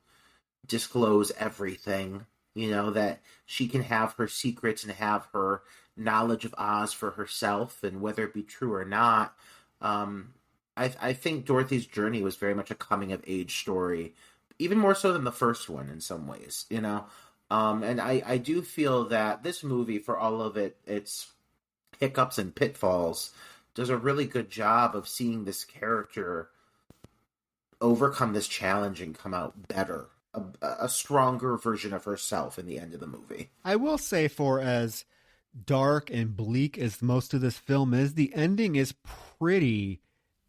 disclose everything, that she can have her secrets and have her knowledge of Oz for herself, and whether it be true or not. I think Dorothy's journey was very much a coming-of-age story, even more so than the first one in some ways, And I do feel that this movie, for all of its hiccups and pitfalls, does a really good job of seeing this character overcome this challenge and come out better, a stronger version of herself in the end of the movie. I will say, for as dark and bleak as most of this film is, the ending is pretty,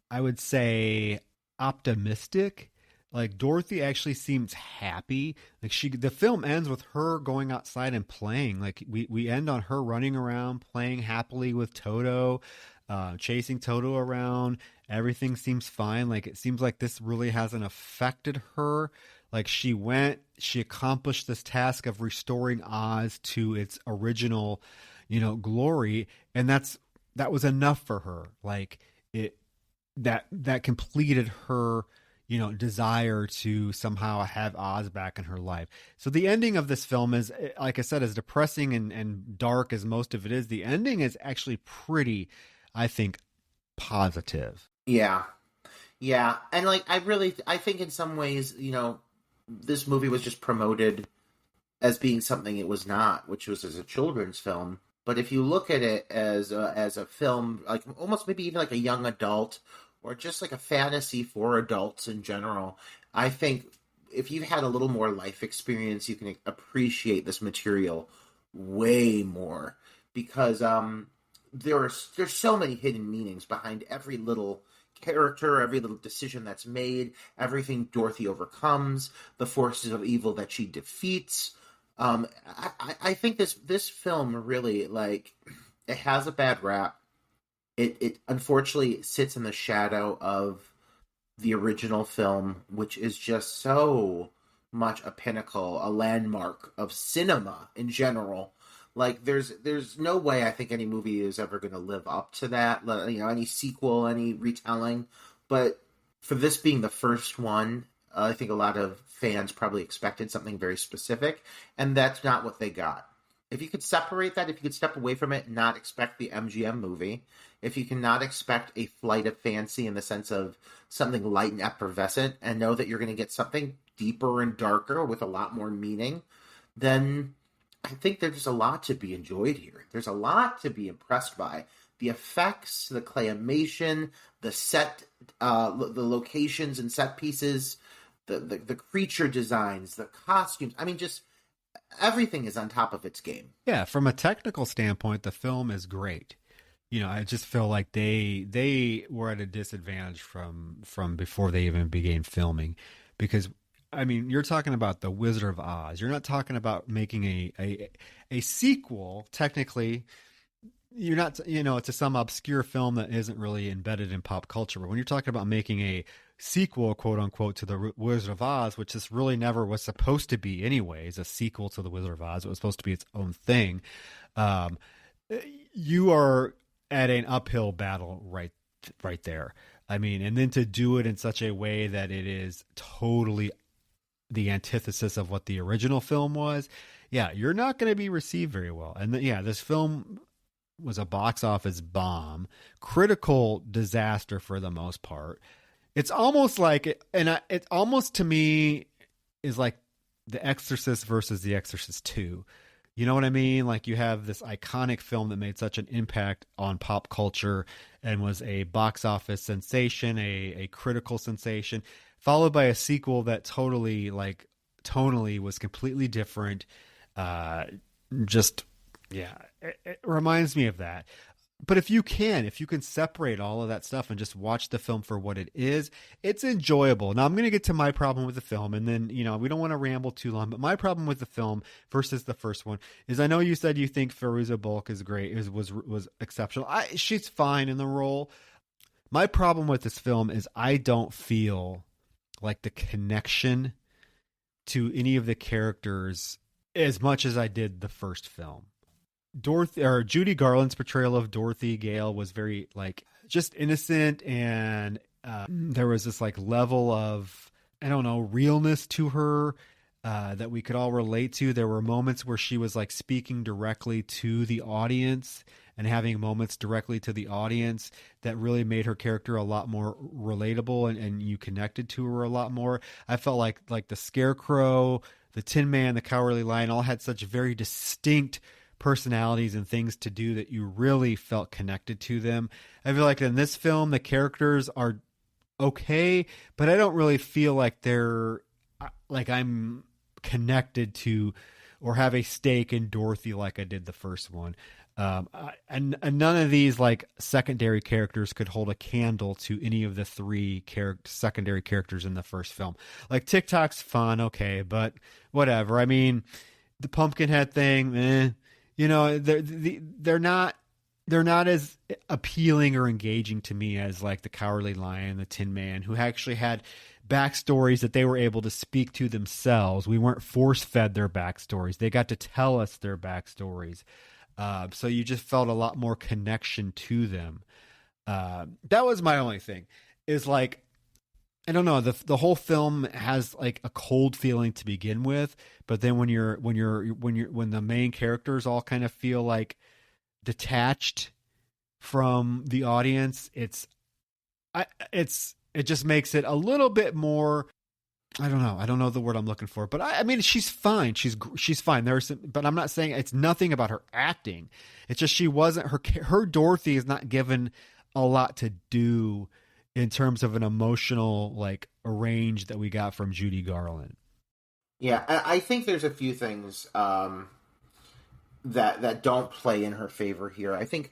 I would say, optimistic. Like, Dorothy actually seems happy. Like, the film ends with her going outside and playing. Like, we end on her running around, playing happily with Toto, chasing Toto around. Everything seems fine. Like, it seems like this really hasn't affected her. Like, she accomplished this task of restoring Oz to its original, glory. And that was enough for her. Like, that completed her, desire to somehow have Oz back in her life. So the ending of this film is, like I said, as depressing and dark as most of it is, the ending is actually pretty, I think, positive. Yeah. Yeah. And I think in some ways, this movie was just promoted as being something it was not, which was as a children's film. But if you look at it as a film, like almost maybe even like a young adult, or just like a fantasy for adults in general, I think if you've had a little more life experience, you can appreciate this material way more, because there's so many hidden meanings behind every little character, every little decision that's made, everything Dorothy overcomes, the forces of evil that she defeats. I think this film really, like, it has a bad rap. It unfortunately sits in the shadow of the original film, which is just so much a pinnacle, a landmark of cinema in general. Like, there's no way I think any movie is ever going to live up to that, any sequel, any retelling. But for this being the first one, I think a lot of fans probably expected something very specific, and that's not what they got. If you could separate that, if you could step away from it and not expect the MGM movie, if you cannot expect a flight of fancy in the sense of something light and effervescent, and know that you're going to get something deeper and darker with a lot more meaning, then I think there's a lot to be enjoyed here. There's a lot to be impressed by. The effects, the claymation, the set, the locations and set pieces, the creature designs, the costumes. I mean, just everything is on top of its game. Yeah, from a technical standpoint, the film is great. I just feel like they were at a disadvantage from before they even began filming, because I mean, you're talking about The Wizard of Oz. You're not talking about making a sequel, technically, you're not, it's some obscure film that isn't really embedded in pop culture. But when you're talking about making a sequel, quote unquote, to the Wizard of Oz, which this really never was supposed to be anyways, a sequel to the Wizard of Oz, it was supposed to be its own thing. You are at an uphill battle right there. I mean, and then to do it in such a way that it is totally the antithesis of what the original film was, yeah, you're not going to be received very well. And this film was a box office bomb, critical disaster for the most part. It's almost like, it almost to me is like The Exorcist versus The Exorcist 2. You know what I mean? Like, you have this iconic film that made such an impact on pop culture and was a box office sensation, a critical sensation, followed by a sequel that tonally was completely different. It reminds me of that. But if you can separate all of that stuff and just watch the film for what it is, it's enjoyable. Now, I'm going to get to my problem with the film, and then, we don't want to ramble too long, but my problem with the film versus the first one is, I know you said you think Fairuza Balk is great, was exceptional. She's fine in the role. My problem with this film is I don't feel like the connection to any of the characters as much as I did the first film. Judy Garland's portrayal of Dorothy Gale was very just innocent, and there was this level of, I don't know, realness to her that we could all relate to. There were moments where she was speaking directly to the audience and having moments directly to the audience that really made her character a lot more relatable, and you connected to her a lot more. I felt like the Scarecrow, the Tin Man, the Cowardly Lion all had such very distinct personalities and things to do that you really felt connected to them. I feel like in this film, the characters are okay, but I don't really feel like they're I'm connected to or have a stake in Dorothy like I did the first one. And none of these secondary characters could hold a candle to any of the three secondary characters in the first film. TikTok's fun, okay, but whatever. I mean, the Pumpkinhead thing, they're not as appealing or engaging to me as the Cowardly Lion, the Tin Man, who actually had backstories that they were able to speak to themselves. We weren't force fed their backstories. They got to tell us their backstories. So you just felt a lot more connection to them. That was my only thing, is I don't know, the whole film has a cold feeling to begin with, but then when the main characters all kind of feel detached from the audience, it just makes it a little bit more, I don't know the word I'm looking for, but I mean, she's fine. She's fine. But I'm not saying it's nothing about her acting. It's just, she wasn't, her Dorothy is not given a lot to do in terms of an emotional range that we got from Judy Garland. Yeah, I think there's a few things that don't play in her favor here. I think,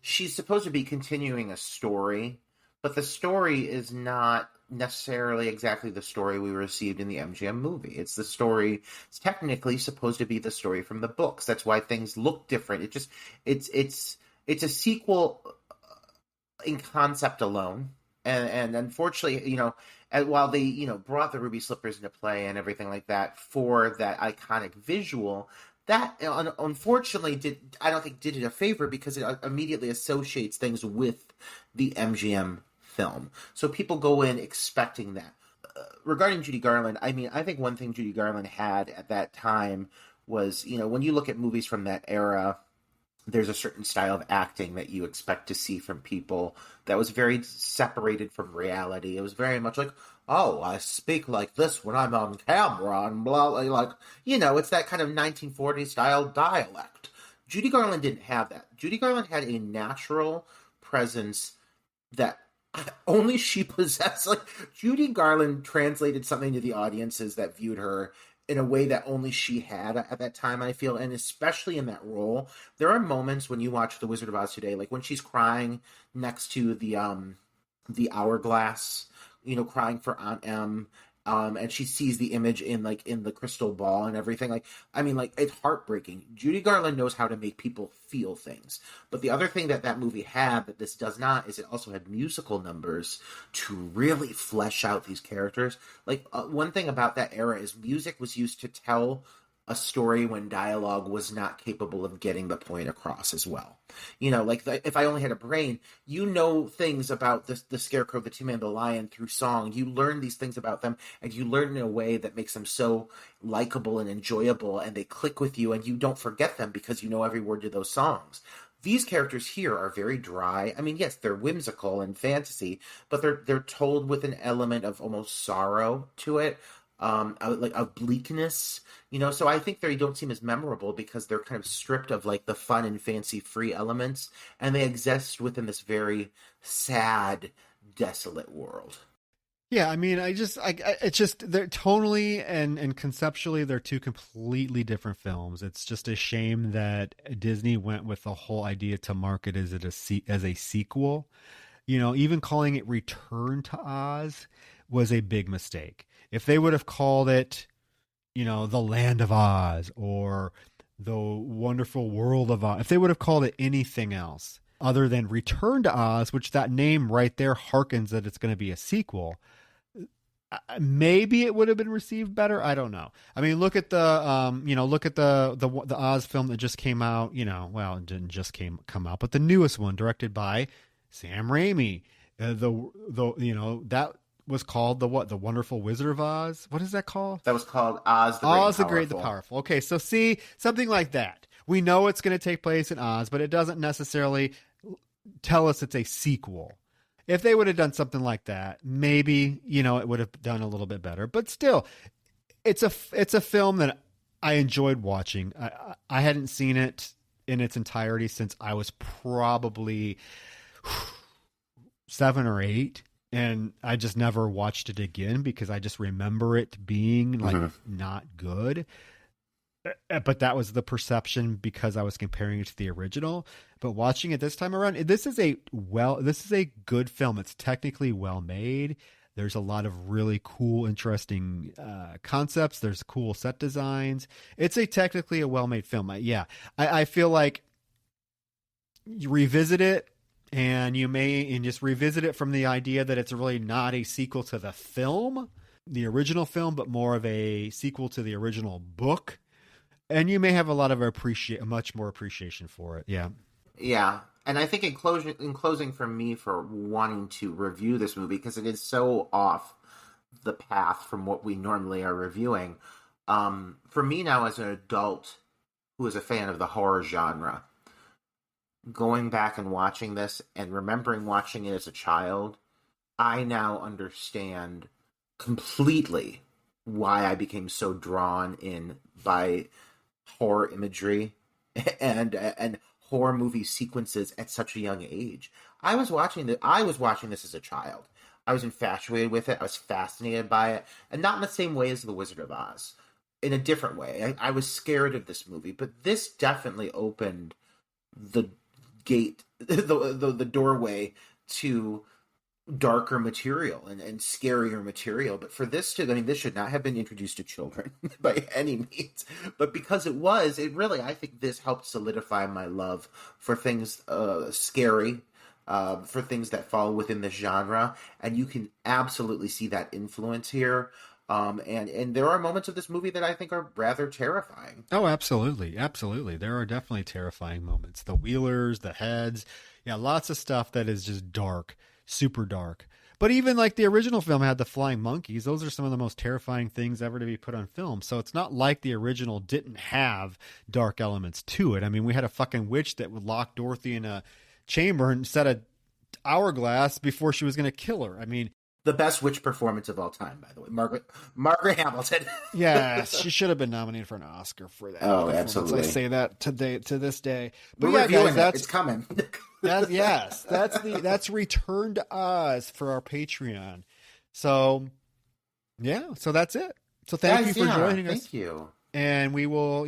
she's supposed to be continuing a story, but the story is not necessarily exactly the story we received in the MGM movie. It's technically supposed to be the story from the books. That's why things look different. It's a sequel in concept alone, and unfortunately, while they brought the ruby slippers into play and everything like that for that iconic visual, that unfortunately I don't think did it a favor, because it immediately associates things with the MGM film, so people go in expecting that. Regarding Judy Garland, I mean, I think one thing Judy Garland had at that time was, when you look at movies from that era, there's a certain style of acting that you expect to see from people that was very separated from reality. It was very much I speak like this when I'm on camera, and blah, it's that kind of 1940s style dialect. Judy Garland didn't have that. Judy Garland had a natural presence that only she possessed. Judy Garland translated something to the audiences that viewed her in a way that only she had at that time, I feel, and especially in that role. There are moments when you watch The Wizard of Oz today, when she's crying next to the hourglass, crying for Aunt Em, And she sees the image in the crystal ball and everything. It's heartbreaking. Judy Garland knows how to make people feel things. But the other thing that movie had that this does not is it also had musical numbers to really flesh out these characters. One thing about that era is music was used to tell a story when dialogue was not capable of getting the point across as well. If I Only Had a Brain, things about the Scarecrow, the Tin Man, the Lion through song. You learn these things about them, and you learn in a way that makes them so likable and enjoyable, and they click with you, and you don't forget them because you know every word to those songs. These characters here are very dry. I mean, yes, they're whimsical and fantasy, but they're told with an element of almost sorrow to it. A bleakness, so I think they don't seem as memorable because they're kind of stripped of the fun and fancy free elements, and they exist within this very sad, desolate world. Yeah, I mean, it's just, they're tonally and conceptually, they're two completely different films. It's just a shame that Disney went with the whole idea to market as a sequel. Even calling it Return to Oz was a big mistake. If they would have called it, The Land of Oz or The Wonderful World of Oz, if they would have called it anything else other than Return to Oz, which that name right there harkens that it's going to be a sequel, maybe it would have been received better. I don't know. I mean, look at the Oz film that just came out. Well, it didn't just come out, but the newest one, directed by Sam Raimi. That was called the Wonderful Wizard of Oz. What is that called? That was called Oz the Great and the Powerful. Okay, so see, something like that. We know it's going to take place in Oz, but it doesn't necessarily tell us it's a sequel. If they would have done something like that, maybe, it would have done a little bit better. But still, it's a film that I enjoyed watching. I hadn't seen it in its entirety since I was probably 7 or 8. And I just never watched it again because I just remember it being not good. But that was the perception because I was comparing it to the original. But watching it this time around, this is a good film. It's technically well made. There's a lot of really cool, interesting concepts. There's cool set designs. It's technically a well-made film. I feel like you revisit it, and just revisit it from the idea that it's really not a sequel to the film, the original film, but more of a sequel to the original book. And you may have a lot of much more appreciation for it. Yeah. Yeah. And I think in closing for me for wanting to review this movie, because it is so off the path from what we normally are reviewing, for me now as an adult who is a fan of the horror genre, going back and watching this and remembering watching it as a child, I now understand completely why I became so drawn in by horror imagery and horror movie sequences at such a young age. I was watching this as a child. I was infatuated with it. I was fascinated by it, and not in the same way as The Wizard of Oz. In a different way. I was scared of this movie, but this definitely opened the gate, the doorway to darker material and scarier material. But for this this should not have been introduced to children by any means. But because it really, I think this helped solidify my love for things scary, for things that fall within this genre. And you can absolutely see that influence here. And there are moments of this movie that I think are rather terrifying. Oh, absolutely. Absolutely. There are definitely terrifying moments. The Wheelers, the heads. Yeah, lots of stuff that is just dark, super dark. But even like the original film had the flying monkeys. Those are some of the most terrifying things ever to be put on film. So it's not like the original didn't have dark elements to it. I mean, we had a fucking witch that would lock Dorothy in a chamber and set a hourglass before she was going to kill her. I mean, the best witch performance of all time, by the way, Margaret Hamilton. Yes, she should have been nominated for an Oscar for that. Oh, absolutely! I say that to this day. But yeah, guys, it's coming. That's Return to Oz for our Patreon. So, yeah, so that's it. So thank you for joining us. Thank you. And we will,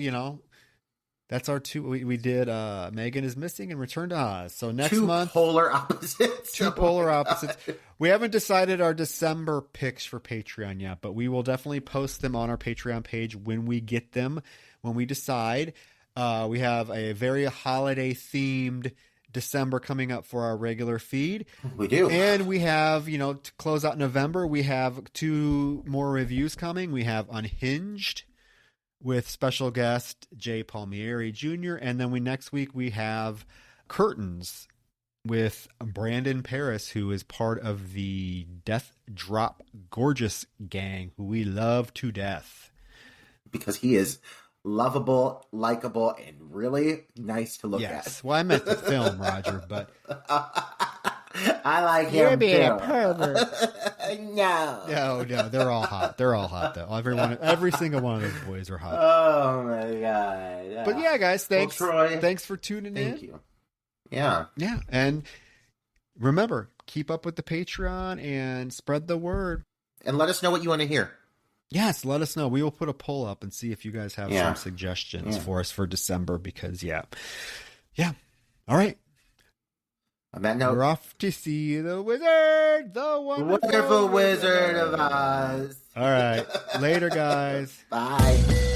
That's our two. We did Megan is Missing and Return to Oz. So next month, polar opposites. two polar opposites. We haven't decided our December picks for Patreon yet, but we will definitely post them on our Patreon page when we get them, when we decide. We have a very holiday themed December coming up for our regular feed. We do. And we have, to close out November, we have 2 more reviews coming. We have Unhinged with special guest Jay Palmieri Jr. And then next week we have Curtains with Brandon Paris, who is part of the Death Drop Gorgeous gang, who we love to death. Because he is lovable, likable, and really nice to look at. Well, I meant the film, Roger, but I like him. You're being too. a pervert. No, they're all hot. They're all hot, though. Every single one of those boys are hot. Oh my god! But yeah, guys, thanks, Troy. Thanks for tuning in. Thank you. Yeah, and remember, keep up with the Patreon and spread the word. And let us know what you want to hear. Yes, let us know. We will put a poll up and see if you guys have some suggestions for us for December. Because yeah. All right. On that note, we're off to see the wizard, the wonderful Wizard of Oz. All right. Later, guys. Bye.